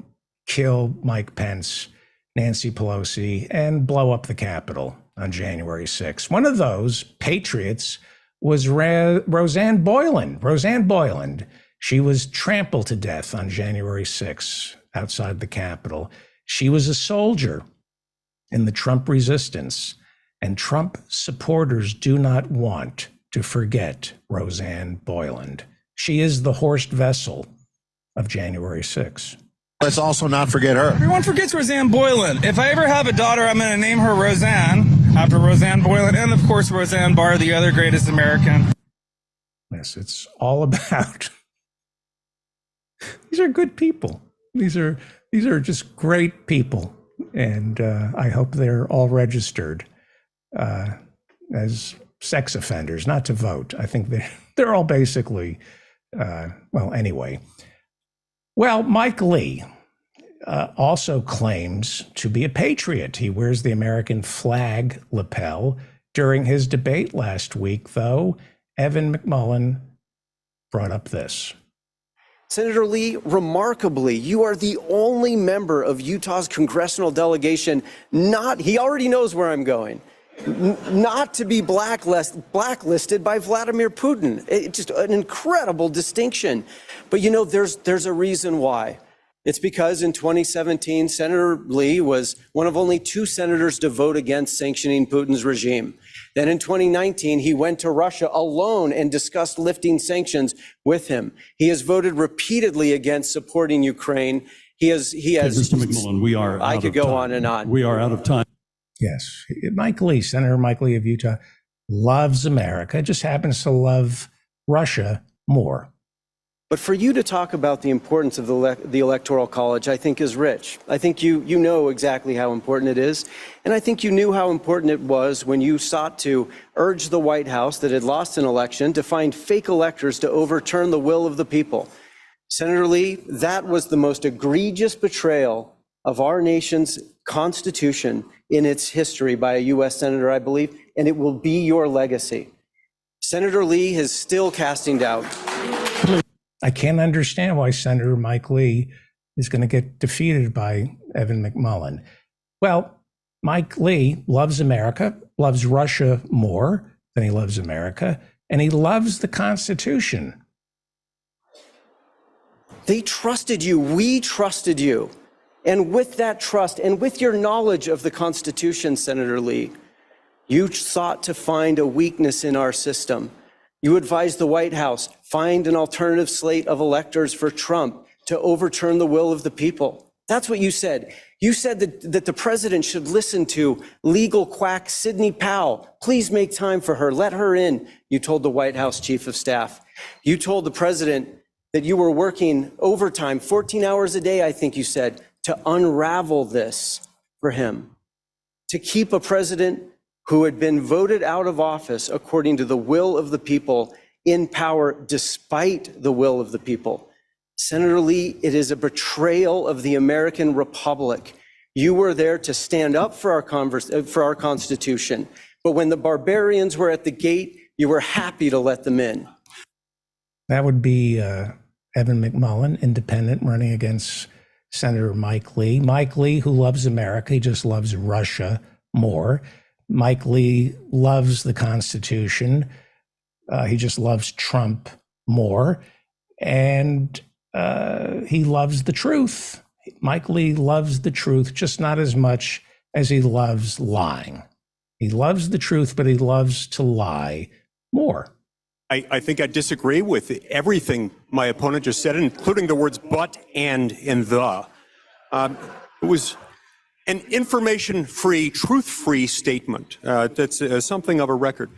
kill Mike Pence, Nancy Pelosi, and blow up the Capitol on January 6th. One of those patriots was Rosanne Boyland. Rosanne Boyland. She was trampled to death on January 6th outside the Capitol. She was a soldier in the Trump resistance, and Trump supporters do not want to forget Rosanne Boyland. She is the Horst Wessel of January 6th. Let's also not forget her. Everyone forgets Rosanne Boyland. If I ever have a daughter, I'm going to name her Roseanne, after Rosanne Boyland, and of course Roseanne Barr, the other greatest American. Yes, it's all about. These are good people. These are just great people, and I hope they're all registered as sex offenders, not to vote. I think they're all basically. Well, anyway. Well, Mike Lee also claims to be a patriot. He wears the American flag lapel. During his debate last week, though, Evan McMullin brought up this. Senator Lee, remarkably, you are the only member of Utah's congressional delegation he already knows where I'm going, not to be blacklisted by Vladimir Putin. It's just an incredible distinction. But there's a reason why. It's because in 2017, Senator Lee was one of only 2 senators to vote against sanctioning Putin's regime. Then in 2019, he went to Russia alone and discussed lifting sanctions with him. He has voted repeatedly against supporting Ukraine. He has. Mr. McMullin, we are. I could go on and on. We are out of time. Yes, Mike Lee, Senator Mike Lee of Utah, loves America. Just happens to love Russia more. But for you to talk about the importance of the Electoral College, I think is rich. I think you know exactly how important it is. And I think you knew how important it was when you sought to urge the White House that had lost an election to find fake electors to overturn the will of the people. Senator Lee, that was the most egregious betrayal of our nation's Constitution in its history by a U.S. Senator, I believe, and it will be your legacy. Senator Lee is still casting doubt. I can't understand why Senator Mike Lee is going to get defeated by Evan McMullin. Well, Mike Lee loves America, loves Russia more than he loves America, and he loves the Constitution. They trusted you. We trusted you. And with that trust and with your knowledge of the Constitution, Senator Lee, you sought to find a weakness in our system. You advised the White House, find an alternative slate of electors for Trump to overturn the will of the people. That's what you said. You said that the president should listen to legal quack Sidney Powell. Please make time for her. Let her in, you told the White House chief of staff. You told the president that you were working overtime, 14 hours a day, I think you said, to unravel this for him, to keep a president who had been voted out of office according to the will of the people in power despite the will of the people. Senator Lee, it is a betrayal of the American Republic. You were there to stand up for our Constitution, but when the barbarians were at the gate, you were happy to let them in. That would be Evan McMullin, independent, running against Senator Mike Lee. Mike Lee, who loves America, he just loves Russia more. Mike Lee loves the Constitution. He just loves Trump more. And he loves the truth. Mike Lee loves the truth, just not as much as he loves lying. He loves the truth, but he loves to lie more. I think I disagree with everything my opponent just said, including the words but, and the. It was an information-free, truth-free statement. That's something of a record.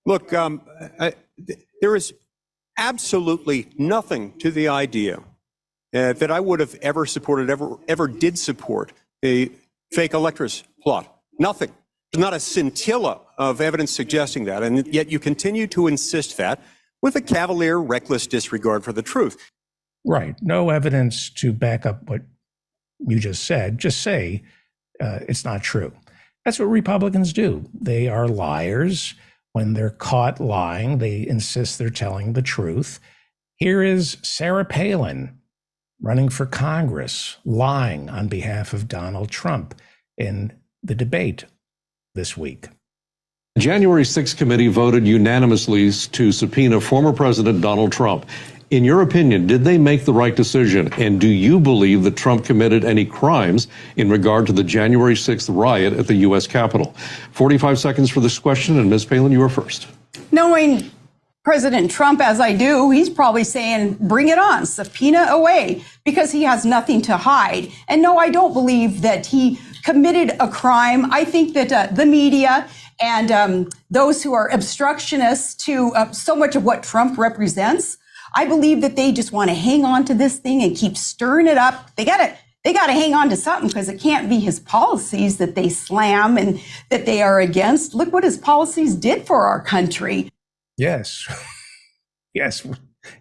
Look, there is absolutely nothing to the idea that I would have ever supported, ever did support a fake electors plot. Nothing. There's not a scintilla of evidence suggesting that, and yet you continue to insist that with a cavalier, reckless disregard for the truth. Right. No evidence to back up what you just said. Just say it's not true. That's what Republicans do. They are liars. When they're caught lying, they insist they're telling the truth. Here is Sarah Palin running for Congress, lying on behalf of Donald Trump in the debate this week. The January 6th committee voted unanimously to subpoena former President Donald Trump. In your opinion, did they make the right decision? And do you believe that Trump committed any crimes in regard to the January 6th riot at the U.S. Capitol? 45 seconds for this question, and Ms. Palin, you are first. Knowing President Trump as I do, he's probably saying, bring it on, subpoena away, because he has nothing to hide. And no, I don't believe that he committed a crime. I think that the media and those who are obstructionists to so much of what Trump represents, I believe that they just want to hang on to this thing and keep stirring it up. They got to hang on to something, because it can't be his policies that they slam and that they are against. Look what his policies did for our country. Yes. Yes.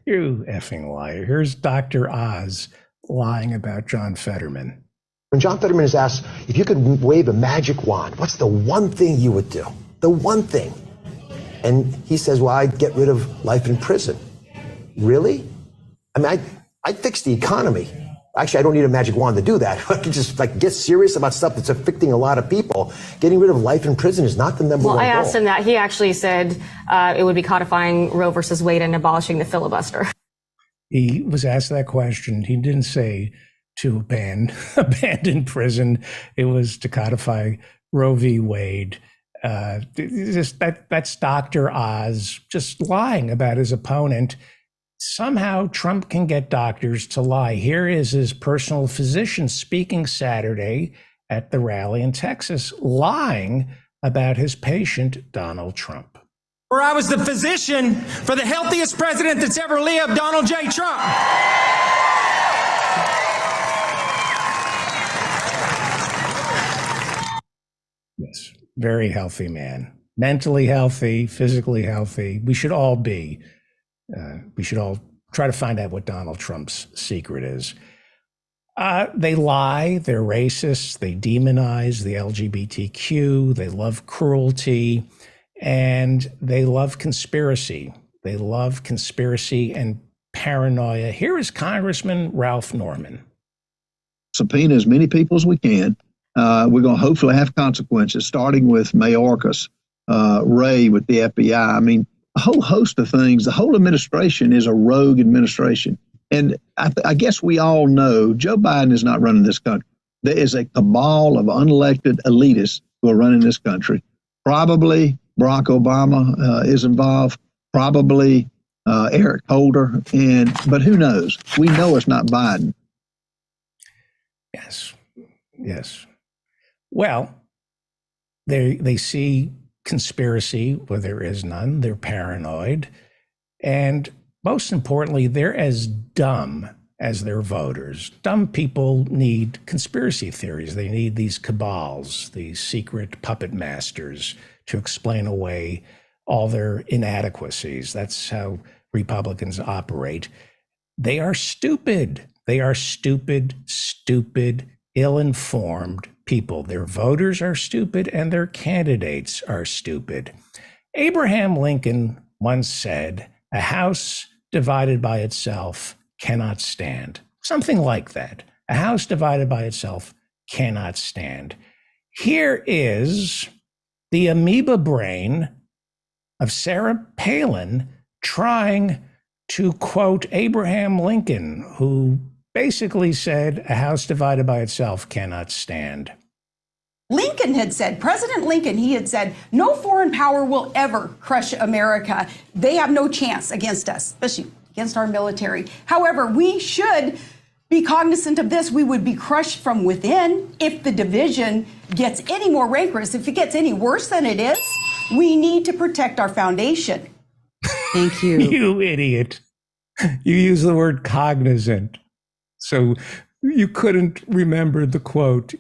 You effing liar. Here's Dr. Oz lying about John Fetterman. When John Fetterman is asked if you could wave a magic wand, what's the one thing you would do? The one thing. And he says, well, I'd get rid of life in prison. Really? I mean, I'd fix the economy. Actually, I don't need a magic wand to do that. I can just get serious about stuff that's affecting a lot of people. Getting rid of life in prison is not the number one goal. Well, I asked him that. He actually said it would be codifying Roe versus Wade and abolishing the filibuster. He was asked that question. He didn't say to abandon prison. It was to codify Roe v. Wade. That's Dr. Oz just lying about his opponent. Somehow Trump can get doctors to lie. Here is his personal physician speaking Saturday at the rally in Texas, lying about his patient, Donald Trump. Where I was the physician for the healthiest president that's ever lived, Donald J. Trump. Yes, very healthy man. Mentally healthy, physically healthy. We should all be. We should all try to find out what Donald Trump's secret is. They lie, they're racist, they demonize the LGBTQ, they love cruelty, and they love conspiracy. They love conspiracy and paranoia. Here is Congressman Ralph Norman. Subpoena as many people as we can. We're going to hopefully have consequences, starting with Mayorkas, Wray with the FBI. I mean, a whole host of things. The whole administration is a rogue administration. And I guess we all know Joe Biden is not running this country. There is a cabal of unelected elitists who are running this country. Probably Barack Obama is involved, probably Eric Holder, but who knows? We know it's not Biden. Yes. Well, they see conspiracy where there is none. They're paranoid. And most importantly, they're as dumb as their voters. Dumb people need conspiracy theories. They need these cabals, these secret puppet masters to explain away all their inadequacies. That's how Republicans operate. They are stupid. They are stupid, ill-informed people. Their voters are stupid and their candidates are stupid. Abraham Lincoln once said, "A house divided by itself cannot stand." Something like that. A house divided by itself cannot stand. Here is the amoeba brain of Sarah Palin trying to quote Abraham Lincoln, who basically said, "A house divided by itself cannot stand." Lincoln had said, President Lincoln, he had said, no foreign power will ever crush America. They have no chance against us, especially against our military. However, we should be cognizant of this. We would be crushed from within if the division gets any more rancorous, if it gets any worse than it is. We need to protect our foundation. Thank you. You idiot. You use the word cognizant. So you couldn't remember the quote.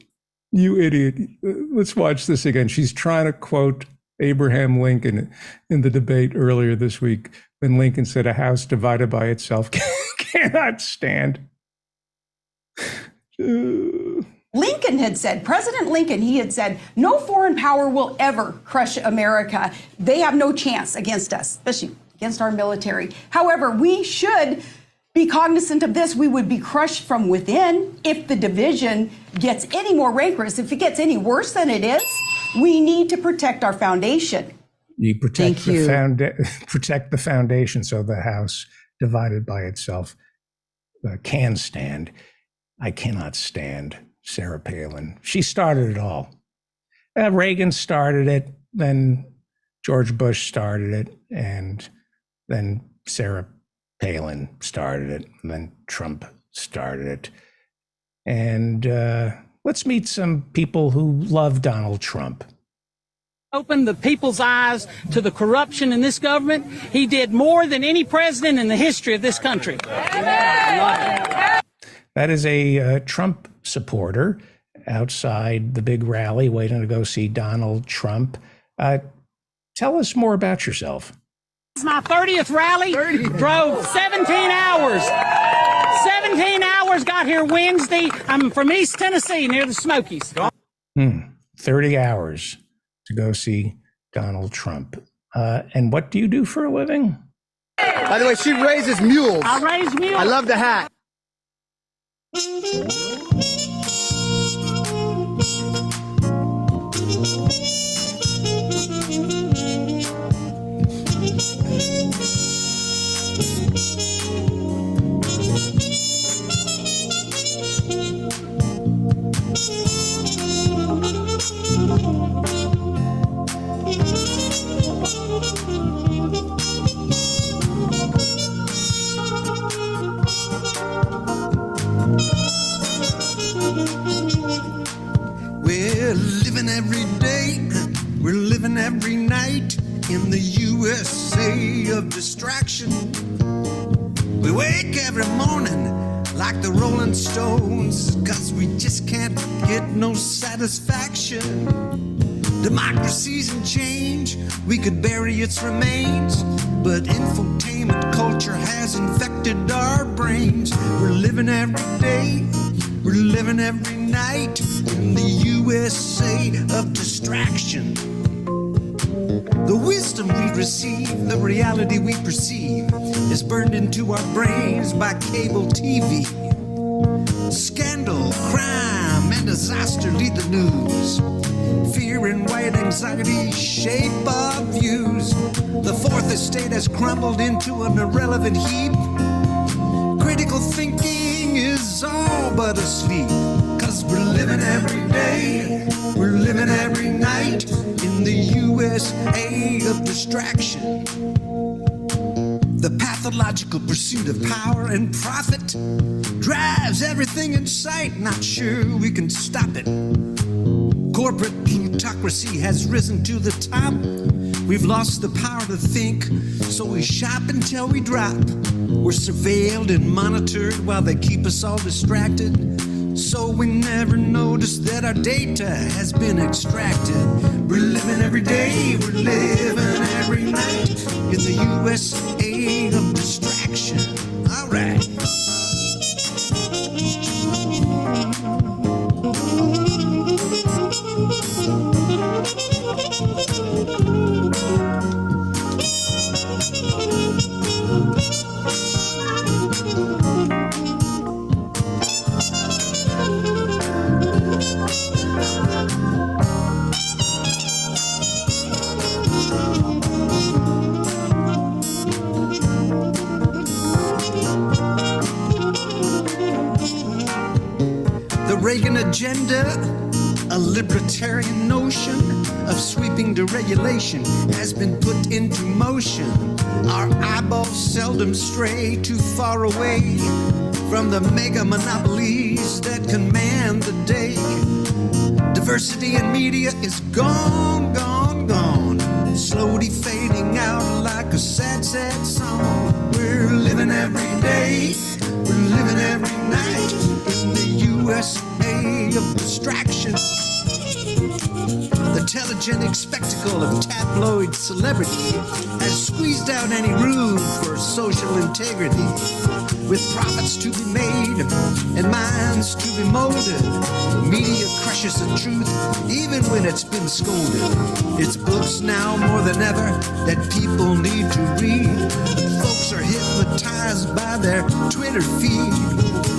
You idiot. Let's watch this again. She's trying to quote Abraham Lincoln in the debate earlier this week when Lincoln said, "A house divided by itself cannot stand." Lincoln had said, President Lincoln, he had said, no foreign power will ever crush America. They have no chance against us, especially against our military. However, we should be cognizant of this. We would be crushed from within if the division gets any more rancorous, if it gets any worse than it is. We need to protect our foundation. You protect protect the foundation so the house divided by itself can stand. I cannot stand Sarah Palin. She started it all. Reagan started it, then George Bush started it, and then Sarah Palin started it, and then Trump started it. And let's meet some people who love Donald Trump. Opened the people's eyes to the corruption in this government. He did more than any president in the history of this country. That is a Trump supporter outside the big rally waiting to go see Donald Trump. Tell us more about yourself. It's my 30th rally. Drove 17 hours. 17 hours, got here Wednesday. I'm from East Tennessee, near the Smokies. 30 hours to go see Donald Trump. And what do you do for a living? By the way, she raises mules. I raise mules. I love the hat. We're living every day, we're living every night in the USA of distraction. We wake every morning like the Rolling Stones, 'cause we just can't get no satisfaction. Democracy's in change, we could bury its remains, but infotainment culture has infected our brains. We're living every day, we're living every night in the USA of distraction. The wisdom we receive, the reality we perceive, is burned into our brains by cable TV. Scandal, crime, and disaster lead the news. Fear and white anxiety shape our views. The fourth estate has crumbled into an irrelevant heap. Critical thinking is all but asleep. 'Cause we're living every day, we're living every night in the USA of distraction. The pathological pursuit of power and profit drives everything in sight. Not sure we can stop it. Corporate plutocracy has risen to the top. We've lost the power to think, so we shop until we drop. We're surveilled and monitored while they keep us all distracted. So we never notice that our data has been extracted. We're living every day, we're living every night in the USA of distraction. All right. Reagan agenda, a libertarian notion of sweeping deregulation has been put into motion. Our eyeballs seldom stray too far away from the mega monopolies that command the day. Diversity in media is gone, gone, gone, slowly fading out like a sad, sad song. We're living every day, we're living every night in the USA of distraction. The telegenic spectacle of tabloid celebrity has squeezed out any room for social integrity. With profits to be made and minds to be molded, the media crushes the truth even when it's been scolded. It's books now more than ever that people need to read. Folks are hypnotized by their Twitter feed.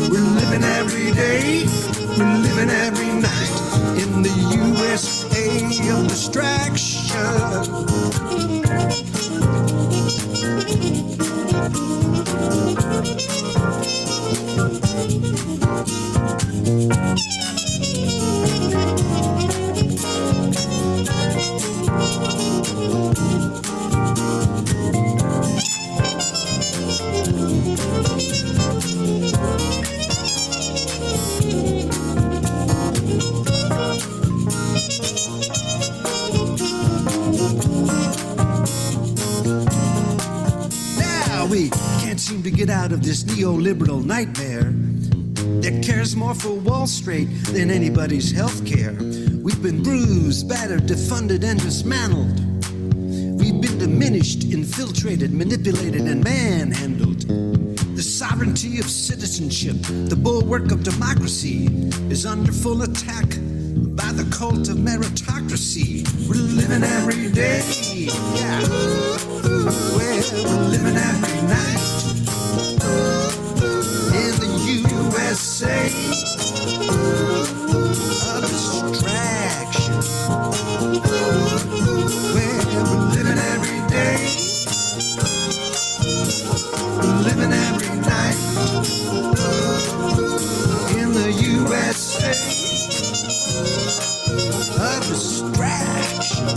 We're living every day, we're living every night in the USA of distraction. We can't seem to get out of this neoliberal nightmare that cares more for Wall Street than anybody's health care. We've been bruised, battered, defunded, and dismantled. We've been diminished, infiltrated, manipulated, and manhandled. The sovereignty of citizenship, the bulwark of democracy, is under full attack by the cult of meritocracy. We're living every day, yeah. We're living every night in the USA of distraction. We're living every day, we're living every night in the USA of distraction.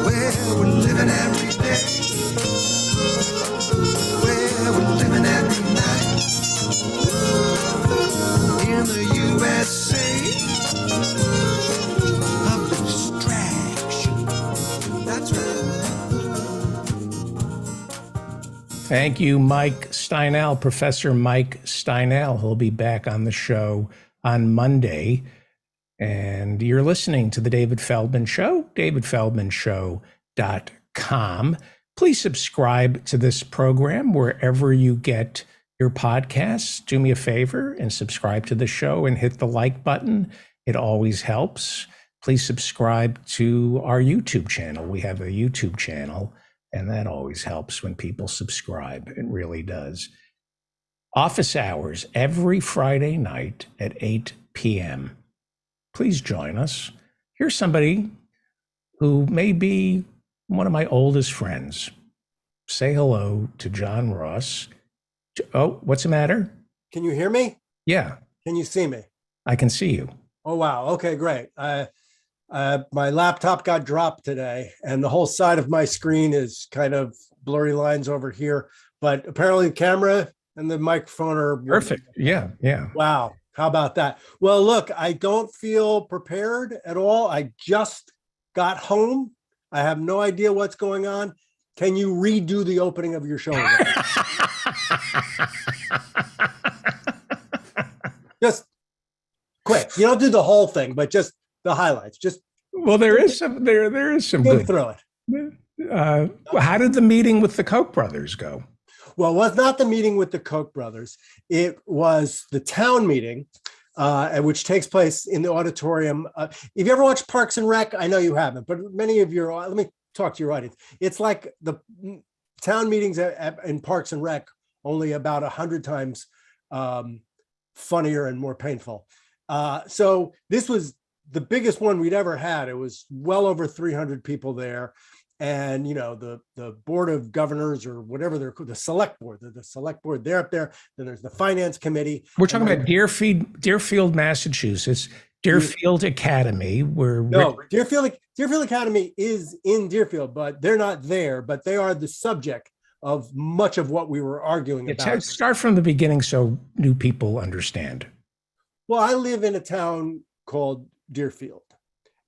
We're living every day, we're living every night in the USA of distraction. That's right. Thank you, Mike Steinel, Professor Mike Steinel. He'll be back on the show on Monday. And you're listening to The David Feldman Show, davidfeldmanshow.com. Please subscribe to this program wherever you get your podcasts. Do me a favor and subscribe to the show and hit the like button. It always helps. Please subscribe to our YouTube channel. We have a YouTube channel, and that always helps when people subscribe. It really does. Office hours every Friday night at 8 p.m. Please join us. Here's somebody who may be one of my oldest friends. Say hello to John Ross. Oh, what's the matter? Can you hear me? Yeah. Can you see me? I can see you. Oh, wow. Okay, great. My laptop got dropped today, and the whole side of my screen is kind of blurry lines over here, but apparently the camera and the microphone are Perfect. Yeah. Yeah. Wow. How about that? Well, look, I don't feel prepared at all. I just got home. I have no idea what's going on. Can you redo the opening of your show again? Just quick. You don't do the whole thing, but just the highlights. Just well, there is some good. Throw it. How did the meeting with the Koch brothers go? Well, it was not the meeting with the Koch brothers. It was the town meeting, which takes place in the auditorium. If you ever watched Parks and Rec, I know you haven't, but many of your, let me talk to your audience. It's like the town meetings in Parks and Rec, only about 100 times funnier and more painful. So this was the biggest one we'd ever had. It was well over 300 people there. And, you know, the board of governors or whatever they're called, the select board, they're up there. Then there's the finance committee. We're talking about Deerfield, Massachusetts, Deerfield Academy. Deerfield Academy is in Deerfield, but they're not there, but they are the subject of much of what we were arguing about. Start from the beginning so new people understand. Well, I live in a town called Deerfield,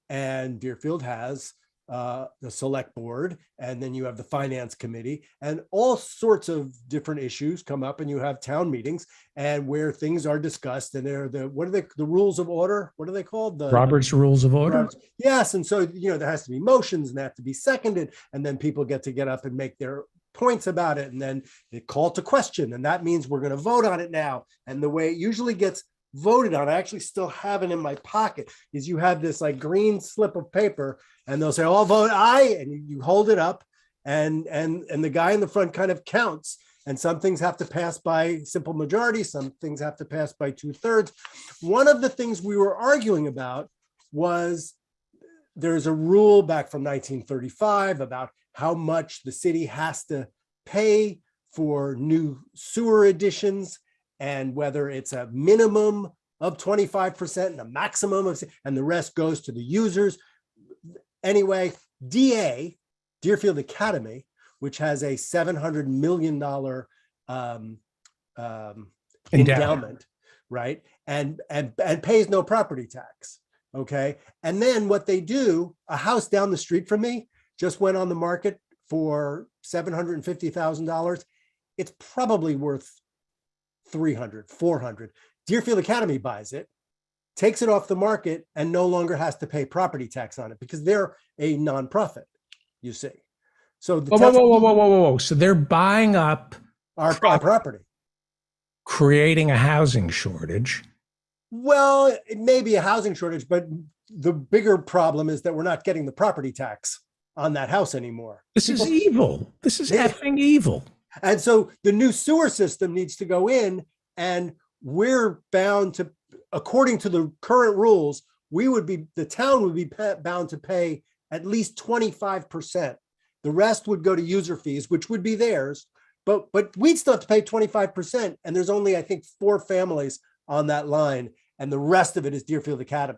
and Deerfield has the select board, and then you have the finance committee, and all sorts of different issues come up, and you have town meetings and where things are discussed, and they're the rules of order? What are they called? Robert's Rules of Order. Yes, and so there has to be motions and they have to be seconded, and then people get up and make their points about it, and then they call to question, and that means we're going to vote on it now. And the way it usually gets voted on, I actually still have it in my pocket, is you have this like green slip of paper, and they'll say, "All vote aye," and you hold it up, and the guy in the front kind of counts, and some things have to pass by simple majority, some things have to pass by 2/3. One of the things we were arguing about was there's a rule back from 1935 about how much the city has to pay for new sewer additions, and whether it's a minimum of 25% and a maximum of, and the rest goes to the users. Anyway, Deerfield Academy, which has a $700 million endowment, right? And pays no property tax, okay? And then what they do, a house down the street from me just went on the market for $750,000. It's probably worth 300, 400. Deerfield Academy buys it, takes it off the market, and no longer has to pay property tax on it because they're a nonprofit, you see. So whoa. So they're buying up our property, creating a housing shortage. Well, it may be a housing shortage, but the bigger problem is that we're not getting the property tax on that house anymore. This is evil. This is effing evil. And so the new sewer system needs to go in, and we're bound to, according to the current rules, the town would be bound to pay at least 25%. The rest would go to user fees, which would be theirs, but we'd still have to pay 25%. And there's only, I think, 4 families on that line, and the rest of it is Deerfield Academy.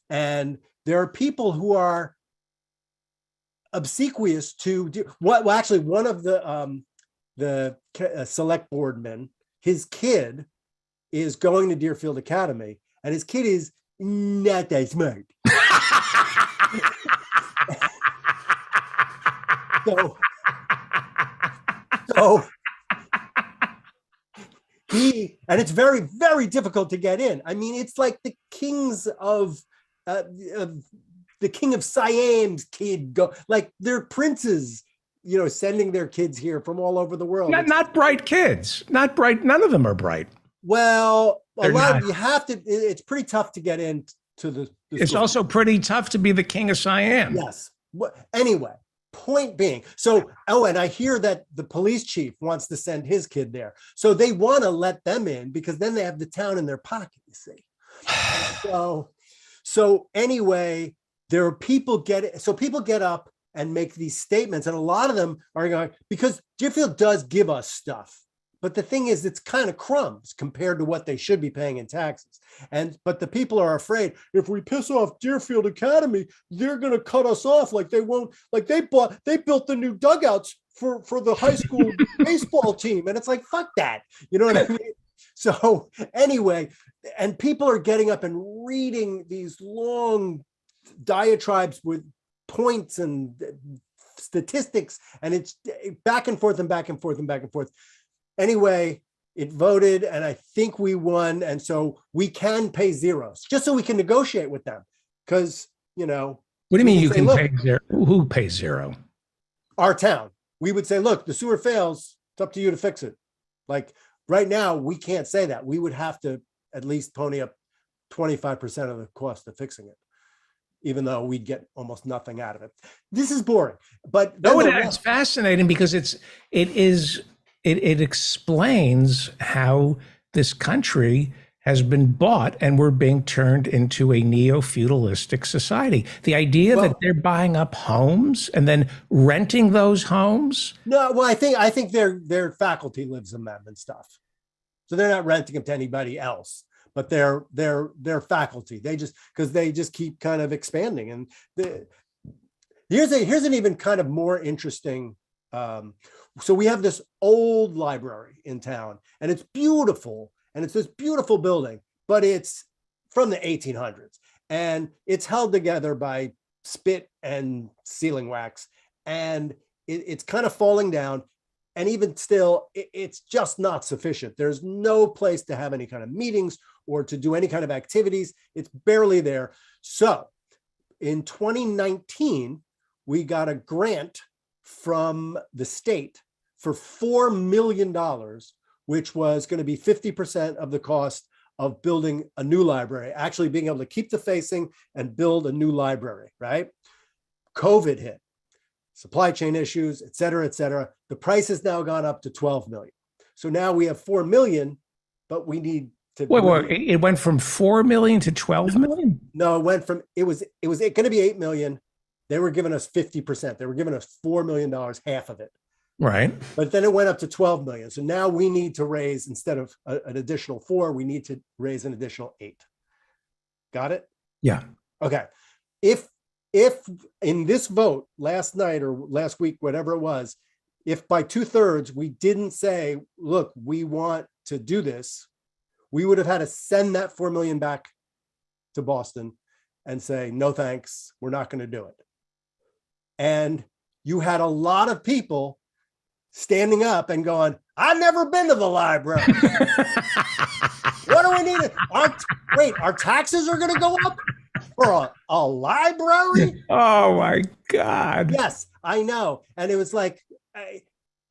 And there are people who are obsequious to actually one of the select board men, his kid is going to Deerfield Academy, and his kid is not that smart. so and it's very, very difficult to get in. I mean, it's like the kings of the king of Siam's kid go, like they're princes, sending their kids here from all over the world. Not bright kids, not bright. None of them are bright. Well, you have to, it's pretty tough to get into the it's school. Also pretty tough to be the king of Siam. Yes. Anyway, point being, and I hear that the police chief wants to send his kid there. So they want to let them in because then they have the town in their pocket, you see. So anyway, there are people people get up and make these statements, and a lot of them are going, because Deerfield does give us stuff. But the thing is, it's kind of crumbs compared to what they should be paying in taxes. But the people are afraid if we piss off Deerfield Academy, they're going to cut us off like they won't. Like they built the new dugouts for the high school baseball team. And it's like, fuck that. You know what I mean? So anyway, and people are getting up and reading these long diatribes with points and statistics, and it's back and forth and back and forth and back and forth. Anyway, it voted, and I think we won, and so we can pay zeros just so we can negotiate with them. Because, you know, what do you mean you say, can look, pay zero? Who pays zero? Our town. We would say, look, the sewer fails. It's up to you to fix it. Like right now, we can't say that. We would have to at least pony up 25% of the cost of fixing it, even though we'd get almost nothing out of it. This is boring, but No, it's fascinating because it explains how this country has been bought and we're being turned into a neo-feudalistic society. The idea that they're buying up homes and then renting those homes. No, well, I think their faculty lives in them and stuff, so they're not renting them to anybody else. But they're faculty. They just keep kind of expanding. And here's an even kind of more interesting. So we have this old library in town, and it's beautiful, and it's this beautiful building, but it's from the 1800s, and it's held together by spit and sealing wax, and it's kind of falling down. And even still, it's just not sufficient. There's no place to have any kind of meetings or to do any kind of activities. It's barely there. So in 2019, we got a grant from the state for $4 million, which was going to be 50% of the cost of building a new library, actually being able to keep the facing and build a new library, right? COVID hit. Supply chain issues, et cetera, et cetera. The price has now gone up to 12 million. So now we have 4 million, but we need to. Wait, it went from 4 million to 12 million? No, it was going to be 8 million. They were giving us 50%. They were giving us $4 million, half of it. Right. But then it went up to 12 million. So now we need to raise, instead of an additional 4, we need to raise an additional 8. Got it? Yeah. Okay. If in this vote last night or last week, whatever it was, if by 2/3 we didn't say, look, we want to do this, we would have had to send that 4 million back to Boston and say, no, thanks, we're not going to do it. And you had a lot of people standing up and going, I've never been to the library. What do we need? Our taxes are going to go up for a library? Oh my God. Yes, I know. And it was like,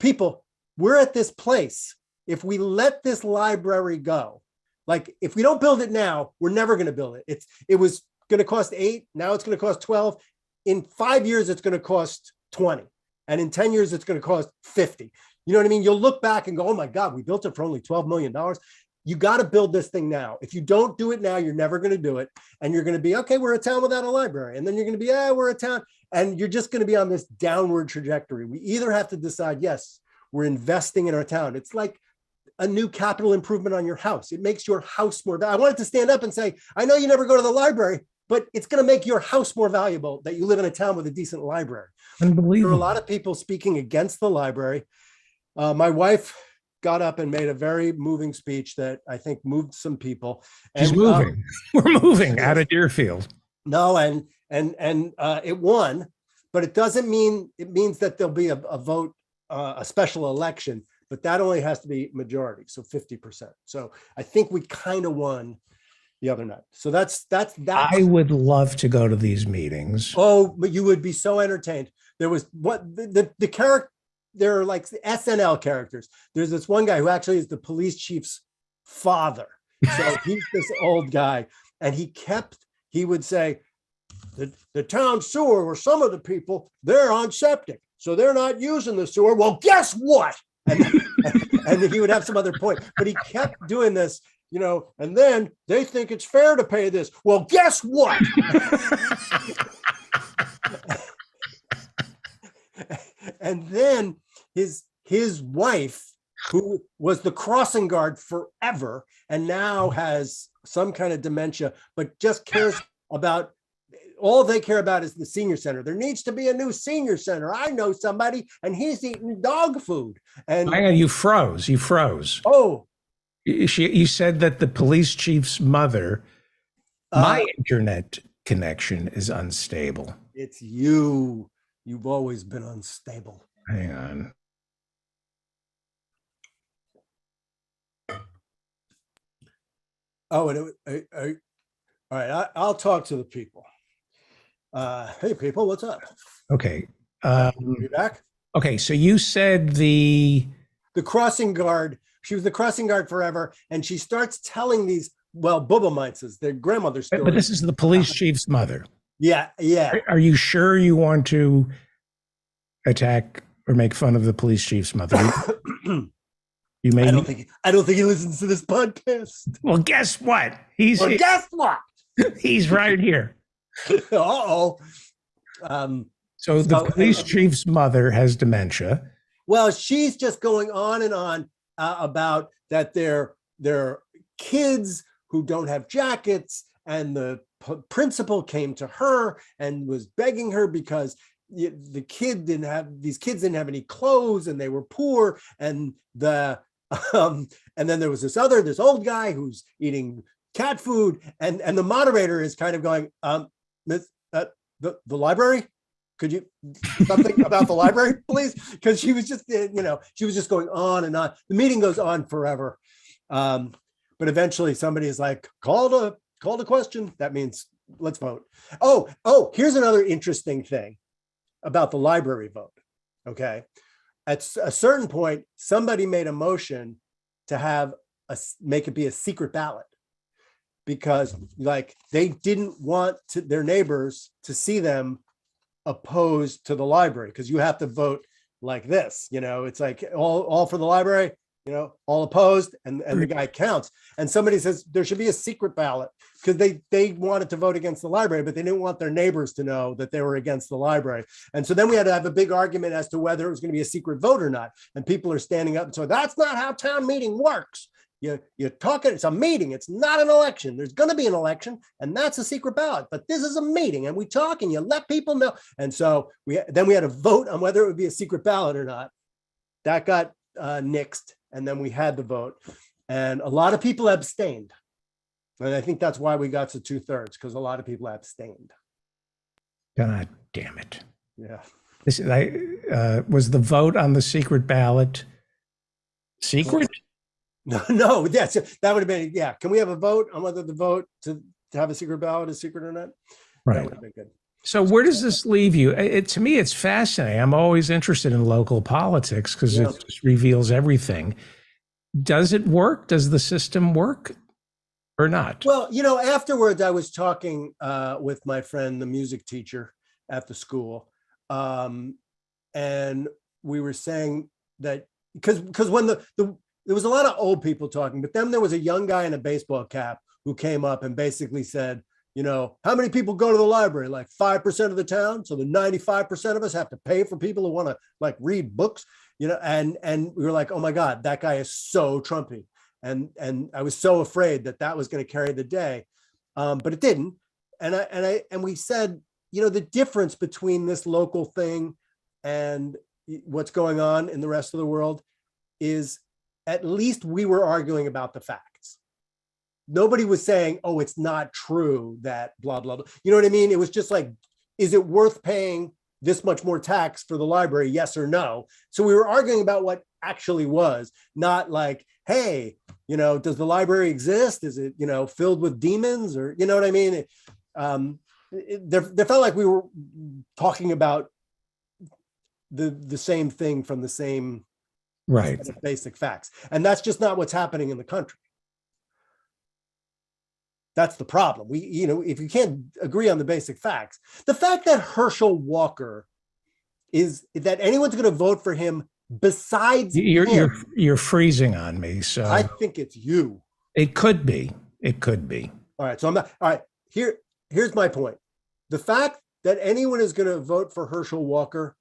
people, we're at this place. If we let this library go, like if we don't build it now, we're never going to build it. It was going to cost 8. Now it's going to cost 12. In 5 years, it's going to cost 20. And in 10 years, it's going to cost 50. You know what I mean? You'll look back and go, oh my God, we built it for only $12 million. You got to build this thing now. If you don't do it now, you're never going to do it. And you're going to be, okay, we're a town without a library. And then you're going to be, we're a town. And you're just going to be on this downward trajectory. We either have to decide, yes, we're investing in our town. It's like a new capital improvement on your house. It makes your house more valuable. I wanted to stand up and say, I know you never go to the library, but it's going to make your house more valuable that you live in a town with a decent library. Unbelievable. There are a lot of people speaking against the library. My wife got up and made a very moving speech that I think moved some people. She's moving. We're moving out of Deerfield. No, and it won, but it doesn't mean, it means that there'll be a vote, a special election, but that only has to be majority, so 50%. So I think we kind of won the other night. So that's. I would love to go to these meetings. Oh, but you would be so entertained. There was the character. There are like SNL characters. There's this one guy who actually is the police chief's father. So he's this old guy, and he would say, the town sewer, or some of the people, they're on septic, so they're not using the sewer. Well, guess what? And he would have some other point, but he kept doing this, you know, and then they think it's fair to pay this. Well, guess what? And then his wife, who was the crossing guard forever and now has some kind of dementia, but just cares about all they care about is the senior center. There needs to be a new senior center. I know somebody, and he's eating dog food. And Hang on, you froze. You froze. Oh, You said that the police chief's mother, my internet connection is unstable. it's you. You've always been unstable. Hang on. Oh, and all right, I'll talk to the people. Hey, people, what's up? Okay. You back? Okay, so you said the crossing guard. She was the crossing guard forever, and she starts telling these Bubamites, their grandmother's story. but this is the police chief's mother. Yeah. Are you sure you want to attack or make fun of the police chief's mother? You may. I don't think he listens to this podcast. Well, guess what? He's guess what? He's right here. Uh-oh. So the police chief's mother has dementia. Well, she's just going on and on about that they're kids who don't have jackets, and the principal came to her and was begging her because these kids didn't have any clothes and they were poor, and and then there was this old guy who's eating cat food, and the moderator is kind of going, Miss, the library, could you something about the library, please? Because she was just going on and on. The meeting goes on forever, but eventually somebody is like, called a question. That means let's vote. Oh, here's another interesting thing about the library vote. Okay, at a certain point, somebody made a motion to make it be a secret ballot, because they didn't want their neighbors to see them opposed to the library, because you have to vote like this, it's like all for the library, all opposed, and the guy counts. And somebody says there should be a secret ballot, because they wanted to vote against the library, but they didn't want their neighbors to know that they were against the library. And so then we had to have a big argument as to whether it was going to be a secret vote or not. And people are standing up and so that's not how town meeting works. You're talking, it's a meeting, it's not an election. There's going to be an election, and that's a secret ballot, but this is a meeting, and we talk and you let people know. And so we had to vote on whether it would be a secret ballot or not. That got nixed, and then we had the vote, and a lot of people abstained. And I think that's why we got to 2/3, because a lot of people abstained. God damn it. Yeah. Was the vote on the secret ballot secret? No, yes, that would have been, yeah. Can we have a vote on whether the vote to have a secret ballot is secret or not? Right. That would have been good. So where does this leave you? To me, it's fascinating. I'm always interested in local politics because it just reveals everything. Does it work? Does the system work or not? Well, afterwards, I was talking with my friend, the music teacher at the school, and we were saying that because when there was a lot of old people talking, but then there was a young guy in a baseball cap who came up and basically said, how many people go to the library? Like 5% of the town. So the 95% of us have to pay for people who want to read books, and we were like, oh my God, that guy is so Trumpy. And I was so afraid that was going to carry the day. But it didn't. And we said, the difference between this local thing and what's going on in the rest of the world is, at least we were arguing about the facts. Nobody was saying, oh, it's not true that blah, blah, blah. You know what I mean? It was just like, is it worth paying this much more tax for the library? Yes or no? So we were arguing about what actually was, not like, hey, does the library exist? Is it, filled with demons, or, you know what I mean? There felt like we were talking about the same thing from the same basic facts. And that's just not what's happening in the country. That's the problem. If you can't agree on the basic facts, the fact that Herschel Walker that anyone's going to vote for him besides him, you're freezing on me. So I think it's you. It could be. All right. So all right. Here's my point. The fact that anyone is going to vote for Herschel Walker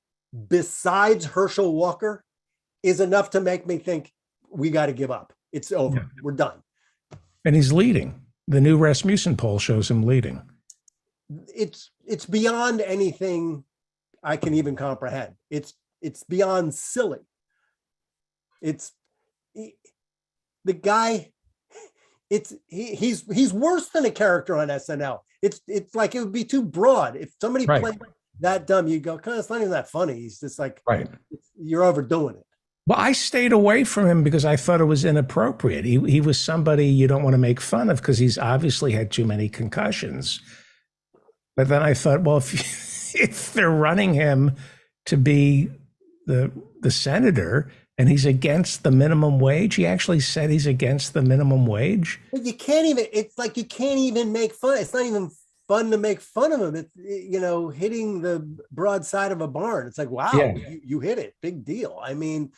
besides Herschel Walker is enough to make me think we got to give up. It's over. Yeah. We're done. And he's leading. The new Rasmussen poll shows him leading. It's it's beyond anything I can even comprehend. It's beyond silly. The guy, he's worse than a character on SNL. It's like it would be too broad. If somebody played that dumb, you'd go, it's not even that funny. He's just like, you're overdoing it. Well, I stayed away from him because I thought it was inappropriate. He was somebody you don't want to make fun of because he's obviously had too many concussions. But then I thought, well, if they're running him to be the senator and he's against the minimum wage, he actually said he's against the minimum wage. But you can't even, it's like you can't even make fun. It's not even fun to make fun of him. It's, hitting the broadside of a barn. It's like, wow, you hit it. Big deal. I mean,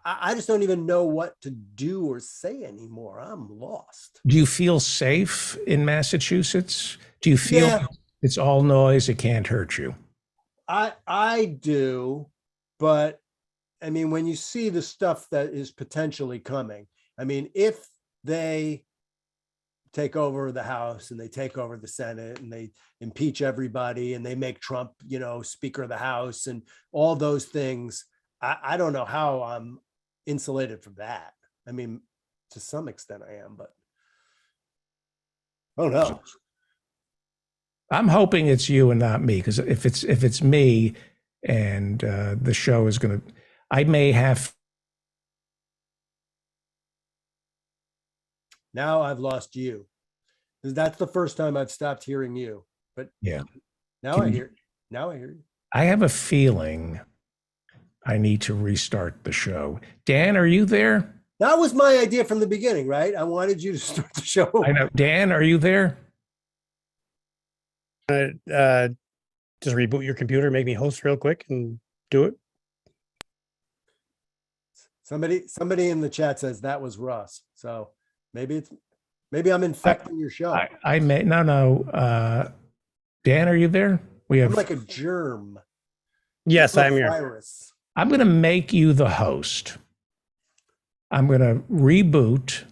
I just don't even know what to do or say anymore. I'm lost. Do you feel safe in Massachusetts? Do you feel it's all noise, it can't hurt you? I do, but I mean, when you see the stuff that is potentially coming, I mean, if they take over the House and they take over the Senate and they impeach everybody and they make Trump, Speaker of the House and all those things, I don't know how I'm insulated from that. I mean, to some extent I am, but oh no. I'm hoping it's you and not me, because if it's me and the show is going to, I may have. Now I've lost you. That's the first time I've stopped hearing you. But yeah, now I hear you. I have a feeling I need to restart the show. Dan, are you there? That was my idea from the beginning, right? I wanted you to start the show. I know. Dan, are you there? Just reboot your computer, make me host real quick and do it. Somebody in the chat says that was Russ. So maybe I'm infecting your show. I may no. Dan, are you there? I'm like a germ. Yes, I'm here. Virus. I'm going to make you the host. I'm going to reboot.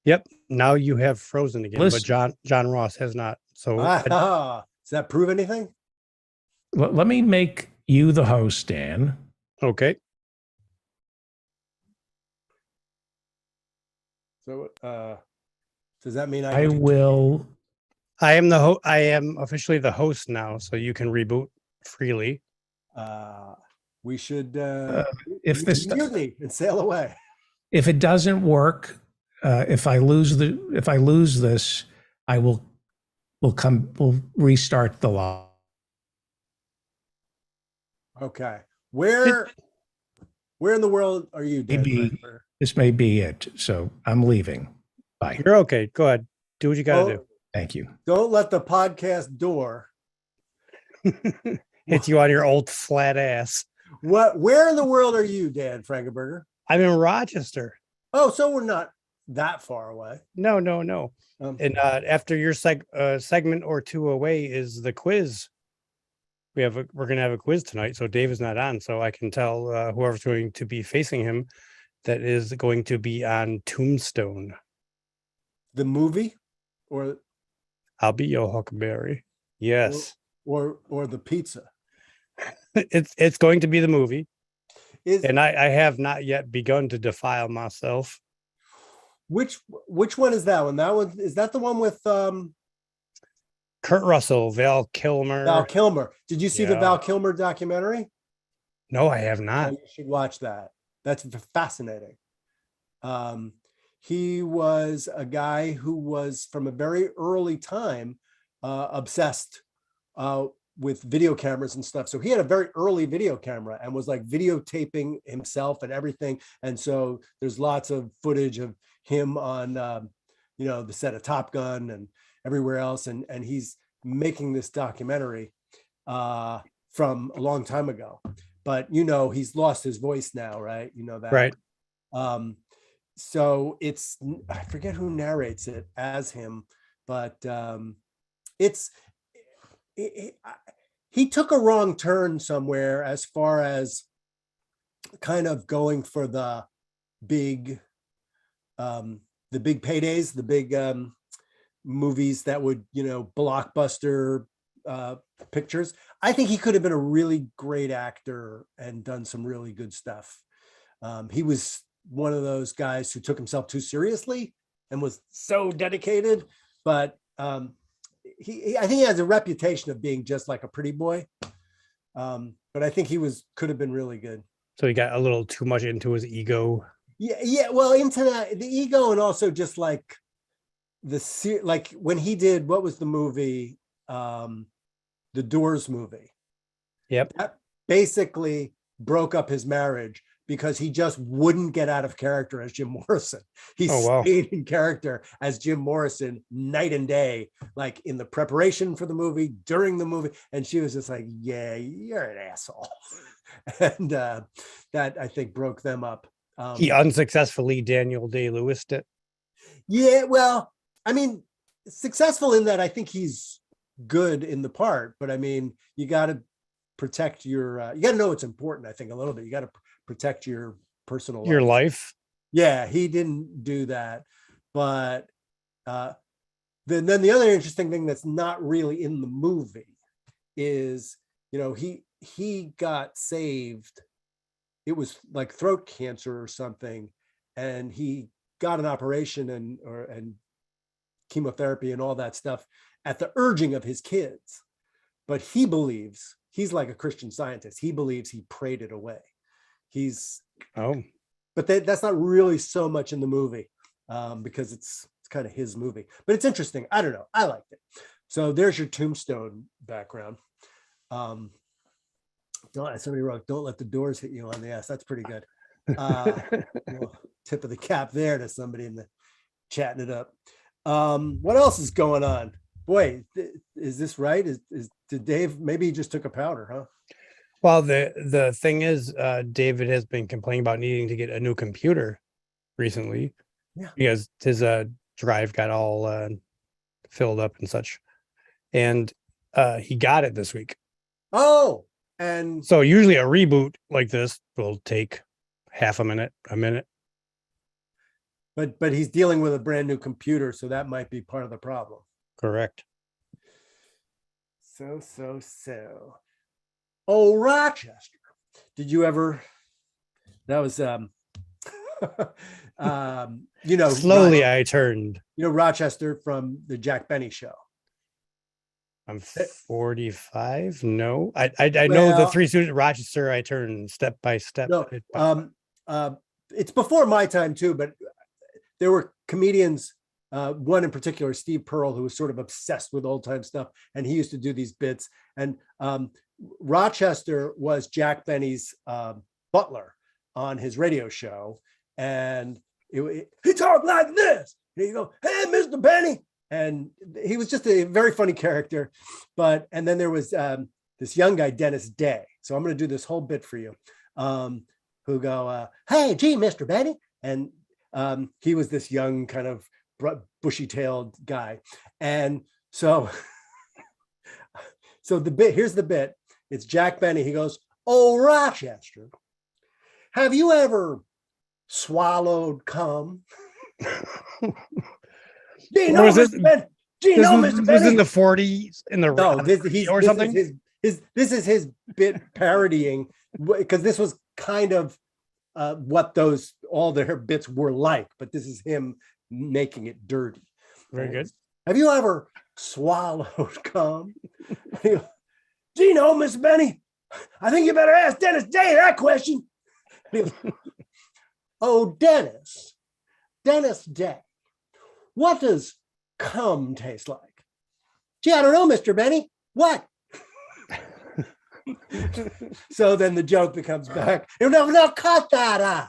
Yep. Now you have frozen again, but John Ross has not. So does that prove anything? Let me make you the host, Dan. Okay. So does that mean I will? I am I am officially the host now, so you can reboot freely. We should if this mutiny and sail away. If it doesn't work, if I lose this, I will restart the law. Okay. Where in the world are you, Dan? This may be it. So I'm leaving. Bye. You're okay. Go ahead. Do what you got to do. Thank you. Don't let the podcast door hit you on your old flat ass. Where in the world are you, Dan Frankenberger? I'm in Rochester. Oh, so we're not that far away. No. And after your segment or two away is the quiz. We're going to have a quiz tonight. So Dave is not on. So I can tell whoever's going to be facing him that is going to be on Tombstone. The movie, or I'll be your Huckleberry. Yes. Or the pizza. It's going to be the movie. And I have not yet begun to defile myself. Which one is that one? Is that the one with Kurt Russell, Val Kilmer? Val Kilmer. Did you see the Val Kilmer documentary? No, I have not. You should watch that. That's fascinating. He was a guy who was from a very early time obsessed with video cameras and stuff. So he had a very early video camera and was like videotaping himself and everything. And so there's lots of footage of him on, the set of Top Gun and everywhere else. And he's making this documentary from a long time ago. But, he's lost his voice now, right? You know that. Right. So I forget who narrates it as him, but he took a wrong turn somewhere as far as kind of going for the big the big paydays, the big movies that would, blockbuster pictures. I think he could have been a really great actor and done some really good stuff. He was one of those guys who took himself too seriously and was so dedicated, but I think he has a reputation of being just like a pretty boy. But I think he could have been really good. So he got a little too much into his ego. Yeah. Well, into the ego, and also just like like when he did, what was the movie? The Doors movie. Yep. That basically broke up his marriage because he just wouldn't get out of character as Jim Morrison. He stayed in character as Jim Morrison night and day, like in the preparation for the movie, during the movie. And she was just like, yeah, you're an asshole. And that, I think, broke them up. He unsuccessfully Daniel Day-Lewis it. Yeah, well, I mean, successful in that I think he's good in the part, but I mean, you got to protect your, you got to know it's important, I think, a little bit. You got to protect your personal your life. Yeah, he didn't do that. But then the other interesting thing that's not really in the movie is, he got saved. It was like throat cancer or something, and he got an operation and chemotherapy and all that stuff at the urging of his kids. But he believes, he's like a Christian Scientist, he believes he prayed it away. But that's not really so much in the movie, because it's kind of his movie. But it's interesting. I don't know. I liked it. So there's your Tombstone background. Somebody wrote, "Don't let the doors hit you on the ass." That's pretty good. Tip of the cap there to somebody in the chatting it up. What else is going on? Boy, is this right? Did Dave, maybe he just took a powder, huh? Well, the thing is, David has been complaining about needing to get a new computer recently, because his drive got all filled up and such, and he got it this week. Oh, and so usually a reboot like this will take half a minute. But he's dealing with a brand new computer, so that might be part of the problem. Correct. So. Oh, Rochester. Did you ever? That was slowly I turned. Rochester from the Jack Benny Show. I'm 45. No, I know the Three Stooges. Rochester. I turned step by step. No, it's before my time too, but there were comedians. One in particular, Steve Pearl, who was sort of obsessed with old time stuff, and he used to do these bits. And Rochester was Jack Benny's butler on his radio show, and he talked like this. And you go, "Hey, Mr. Benny," and he was just a very funny character. And then there was this young guy, Dennis Day. So I'm going to do this whole bit for you, who go, "Hey, gee, Mr. Benny," and he was this young kind of bushy-tailed guy. And so the bit, here's the bit. It's Jack Benny. He goes, "Oh, Rochester, have you ever swallowed cum?" Was this in the 40s or something? This is his bit parodying, because this was kind of what all their bits were like, but this is him making it dirty. Very good. Have you ever swallowed cum? "Do you know, Miss Benny? I think you better ask Dennis Day that question." "Oh, Dennis Day, what does cum taste like?" "Gee, I don't know, Mr. Benny. What?" So then the joke becomes back. No, cut that out.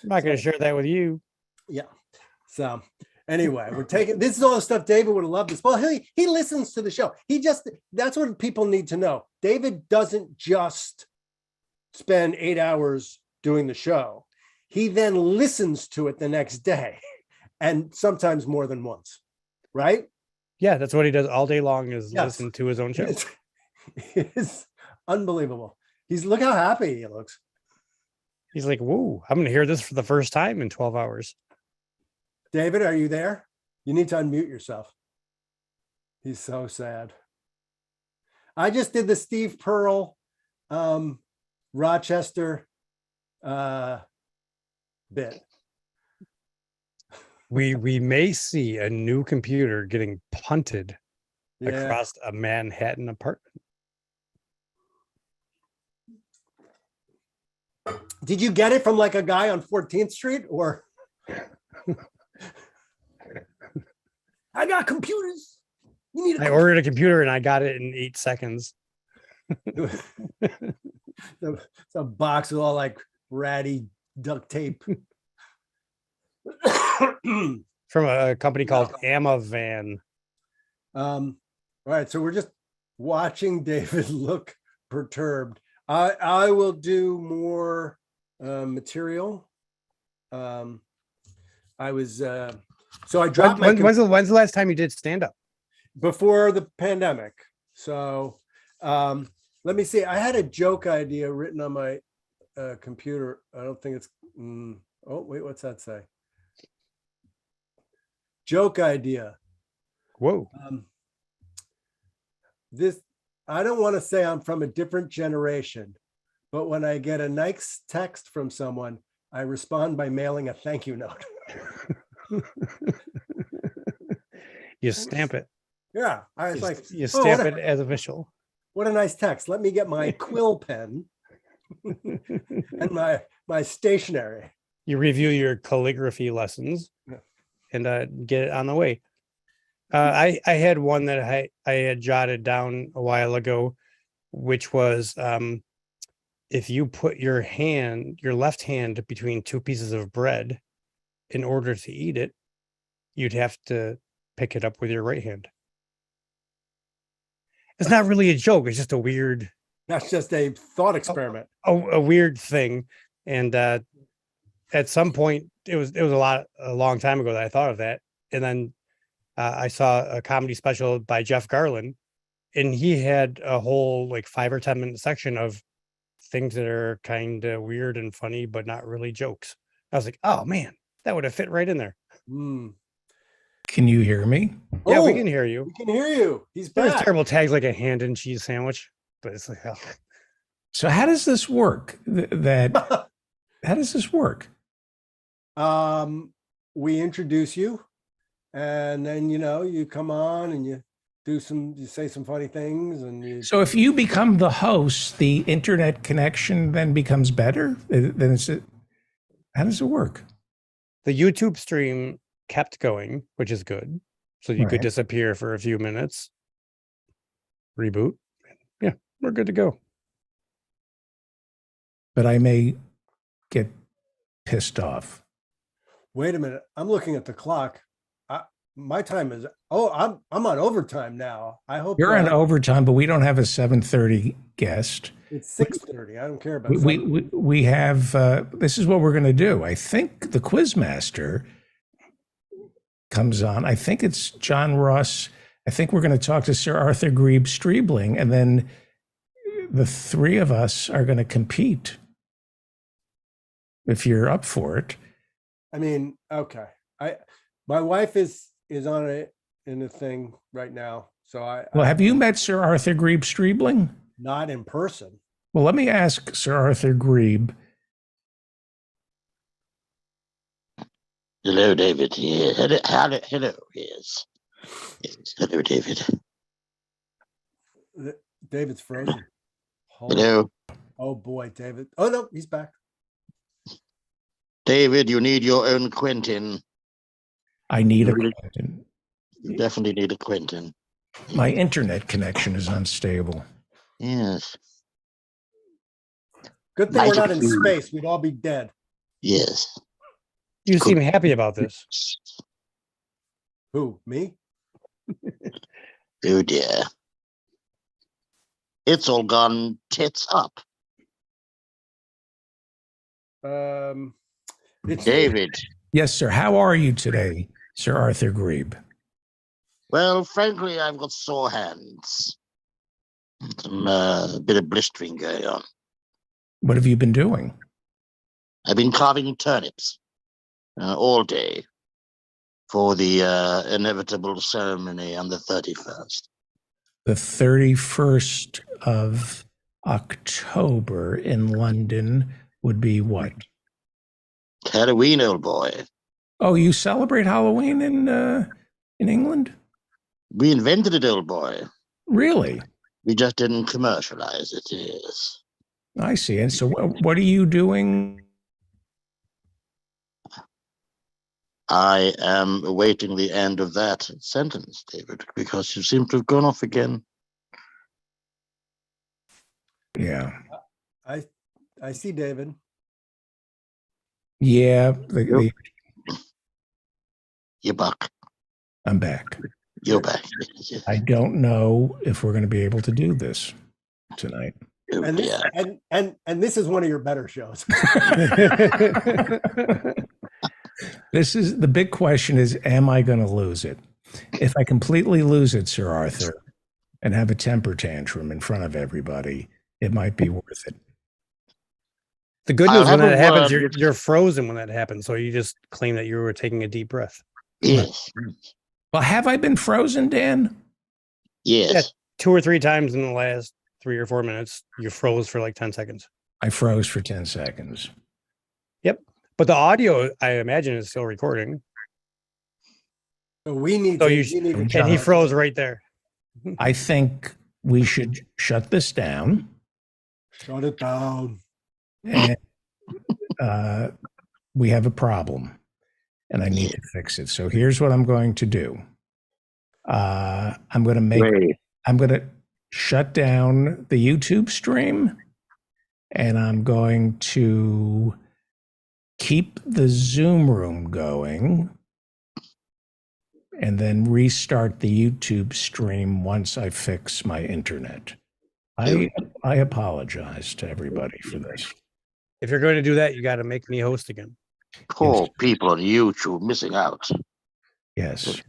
I'm not going to share that with you. Yeah. So anyway, we're taking, this is all the stuff David would have loved this. Well, he listens to the show. That's what people need to know. David doesn't just spend 8 hours doing the show. He then listens to it the next day, and sometimes more than once. Right? Yeah, that's what he does all day long, is listen to his own show. It's unbelievable. Look how happy he looks. He's like, whoa, I'm going to hear this for the first time in 12 hours. David, are you there? You need to unmute yourself. He's so sad. I just did the Steve Pearl, Rochester bit. We may see a new computer getting punted across a Manhattan apartment. Did you get it from like a guy on 14th Street or? I got computers. You need I ordered a computer and I got it in 8 seconds. It's a box with all like ratty duct tape. From a company called Amavan. All right, so we're just watching David look perturbed. I will do more material. I was so I dropped when's the last time you did stand up? Before the pandemic. So let me see. I had a joke idea written on my computer. I don't think it's oh wait, what's that say? Joke idea. Whoa. This, I don't want to say I'm from a different generation, but when I get a nice text from someone, I respond by mailing a thank you note. You stamp it. Yeah. I was like, you stamp it as official. What a nice text. Let me get my quill pen and my stationery. You review your calligraphy lessons and get it on the way. I had one that I had jotted down a while ago, which was if you put your left hand between two pieces of bread in order to eat it, you'd have to pick it up with your right hand. It's not really a joke. It's just a weird. That's just a thought experiment. A weird thing. And at some point, it was a long time ago that I thought of that. And then I saw a comedy special by Jeff Garlin, and he had a whole like 5 or 10 minute section of things that are kind of weird and funny, but not really jokes. I was like, oh man, that would have fit right in there. Can you hear me? Yeah, we can hear you. We can hear you. He's There's back. terrible tags like a hand and cheese sandwich, but it's like, oh. So how does this work? How does this work? We introduce you, and then you come on and you say some funny things, and you. So if you become the host, the internet connection then becomes better. Then how does it work? The YouTube stream kept going, which is good. So you could Right. disappear for a few minutes, reboot. Yeah, we're good to go. But I may get pissed off. Wait a minute. I'm looking at the clock. My time is. Oh, I'm on overtime now. I hope You're on overtime, but we don't have a 7:30 guest. It's 6:30. I don't care about. We have. This is what we're going to do. I think the Quizmaster comes on. I think it's John Ross. I think we're going to talk to Sir Arthur Grebe Streebling, and then the three of us are going to compete. If you're up for it. I mean, okay. My wife is on it in a thing right now, so Well, have you met Sir Arthur Grebe Streebling? Not in person. Well, let me ask Sir Arthur Grebe. Hello, David. Yeah. Hello. Yes. Hello, David. David's frozen. Hello. Oh boy, David. Oh no, he's back. David, you need your own Quentin. I need a Quentin. You definitely need a Quentin. My internet connection is unstable. Yes. Good thing we're not in space. We'd all be dead. Yes. You seem happy about this. Who, me? Oh dear. It's all gone tits up. David. Yes, sir. How are you today, Sir Arthur Grebe? Well, frankly, I've got sore hands. Some bit of blistering going on. What have you been doing? I've been carving turnips all day for the inevitable ceremony on the 31st. The 31st of October in London would be what? Halloween, old boy. Oh, you celebrate Halloween in England? We invented it, old boy. Really? We just didn't commercialize it, yes. I see. And so what are you doing? I am awaiting the end of that sentence, David, because you seem to have gone off again. Yeah. I see David. Yeah. You're back. I'm back. You're back. I don't know if we're going to be able to do this tonight. And this, and this is one of your better shows. This is the big question is, am I going to lose it? If I completely lose it, Sir Arthur, and have a temper tantrum in front of everybody, it might be worth it. The good news when that happens, you're frozen when that happens. So you just claim that you were taking a deep breath. Yes. Well, have I been frozen, Dan? Yes. Yeah, 2 or 3 times in the last 3 or 4 minutes, you froze for like 10 seconds. I froze for 10 seconds. Yep. But the audio, I imagine, is still recording. So we need So to, you we need to and he froze right there. I think we should shut this down. shut it down. And we have a problem, and I need to fix it. So here's what I'm going to do. I'm going to shut down the YouTube stream, and I'm going to keep the Zoom room going, and then restart the YouTube stream once I fix my internet. I apologize to everybody for this. If you're going to do that, you got to make me host again. Poor people on YouTube missing out. Yes.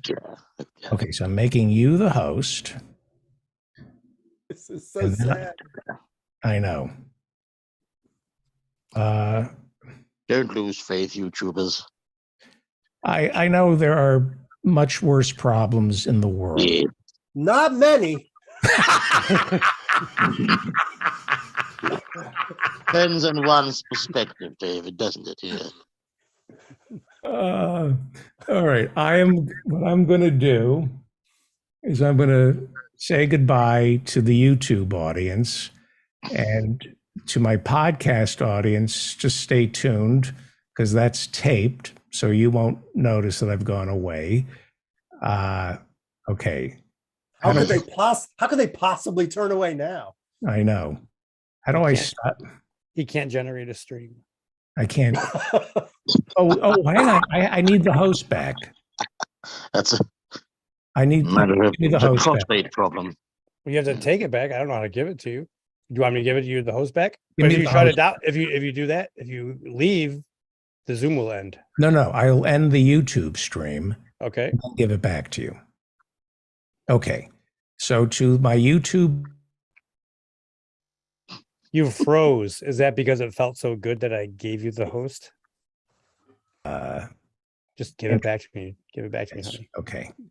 Okay, so I'm making you the host. This is so sad. I know. Don't lose faith, YouTubers. I know there are much worse problems in the world. Yeah. Not many. Depends on one's perspective, David, doesn't it? Yeah. All right. What I'm going to do is I'm going to say goodbye to the YouTube audience, and to my podcast audience, just stay tuned because that's taped, so you won't notice that I've gone away. Okay. How could they possibly turn away now? I know. How do I stop? He can't generate a stream. I can't. Hang on. I need the host back. I need the host back. Prostate problem. Well, you have to take it back. I don't know how to give it to you. Do you want me to give it to you, the host back? Give But me if you the shut host. it down, if you do that, if you leave, the Zoom will end. No, I'll end the YouTube stream. Okay. And I'll give it back to you. Okay. So to my YouTube. You froze. Is that because it felt so good that I gave you the host? Just give it back to me. Give it back to me, honey. Okay.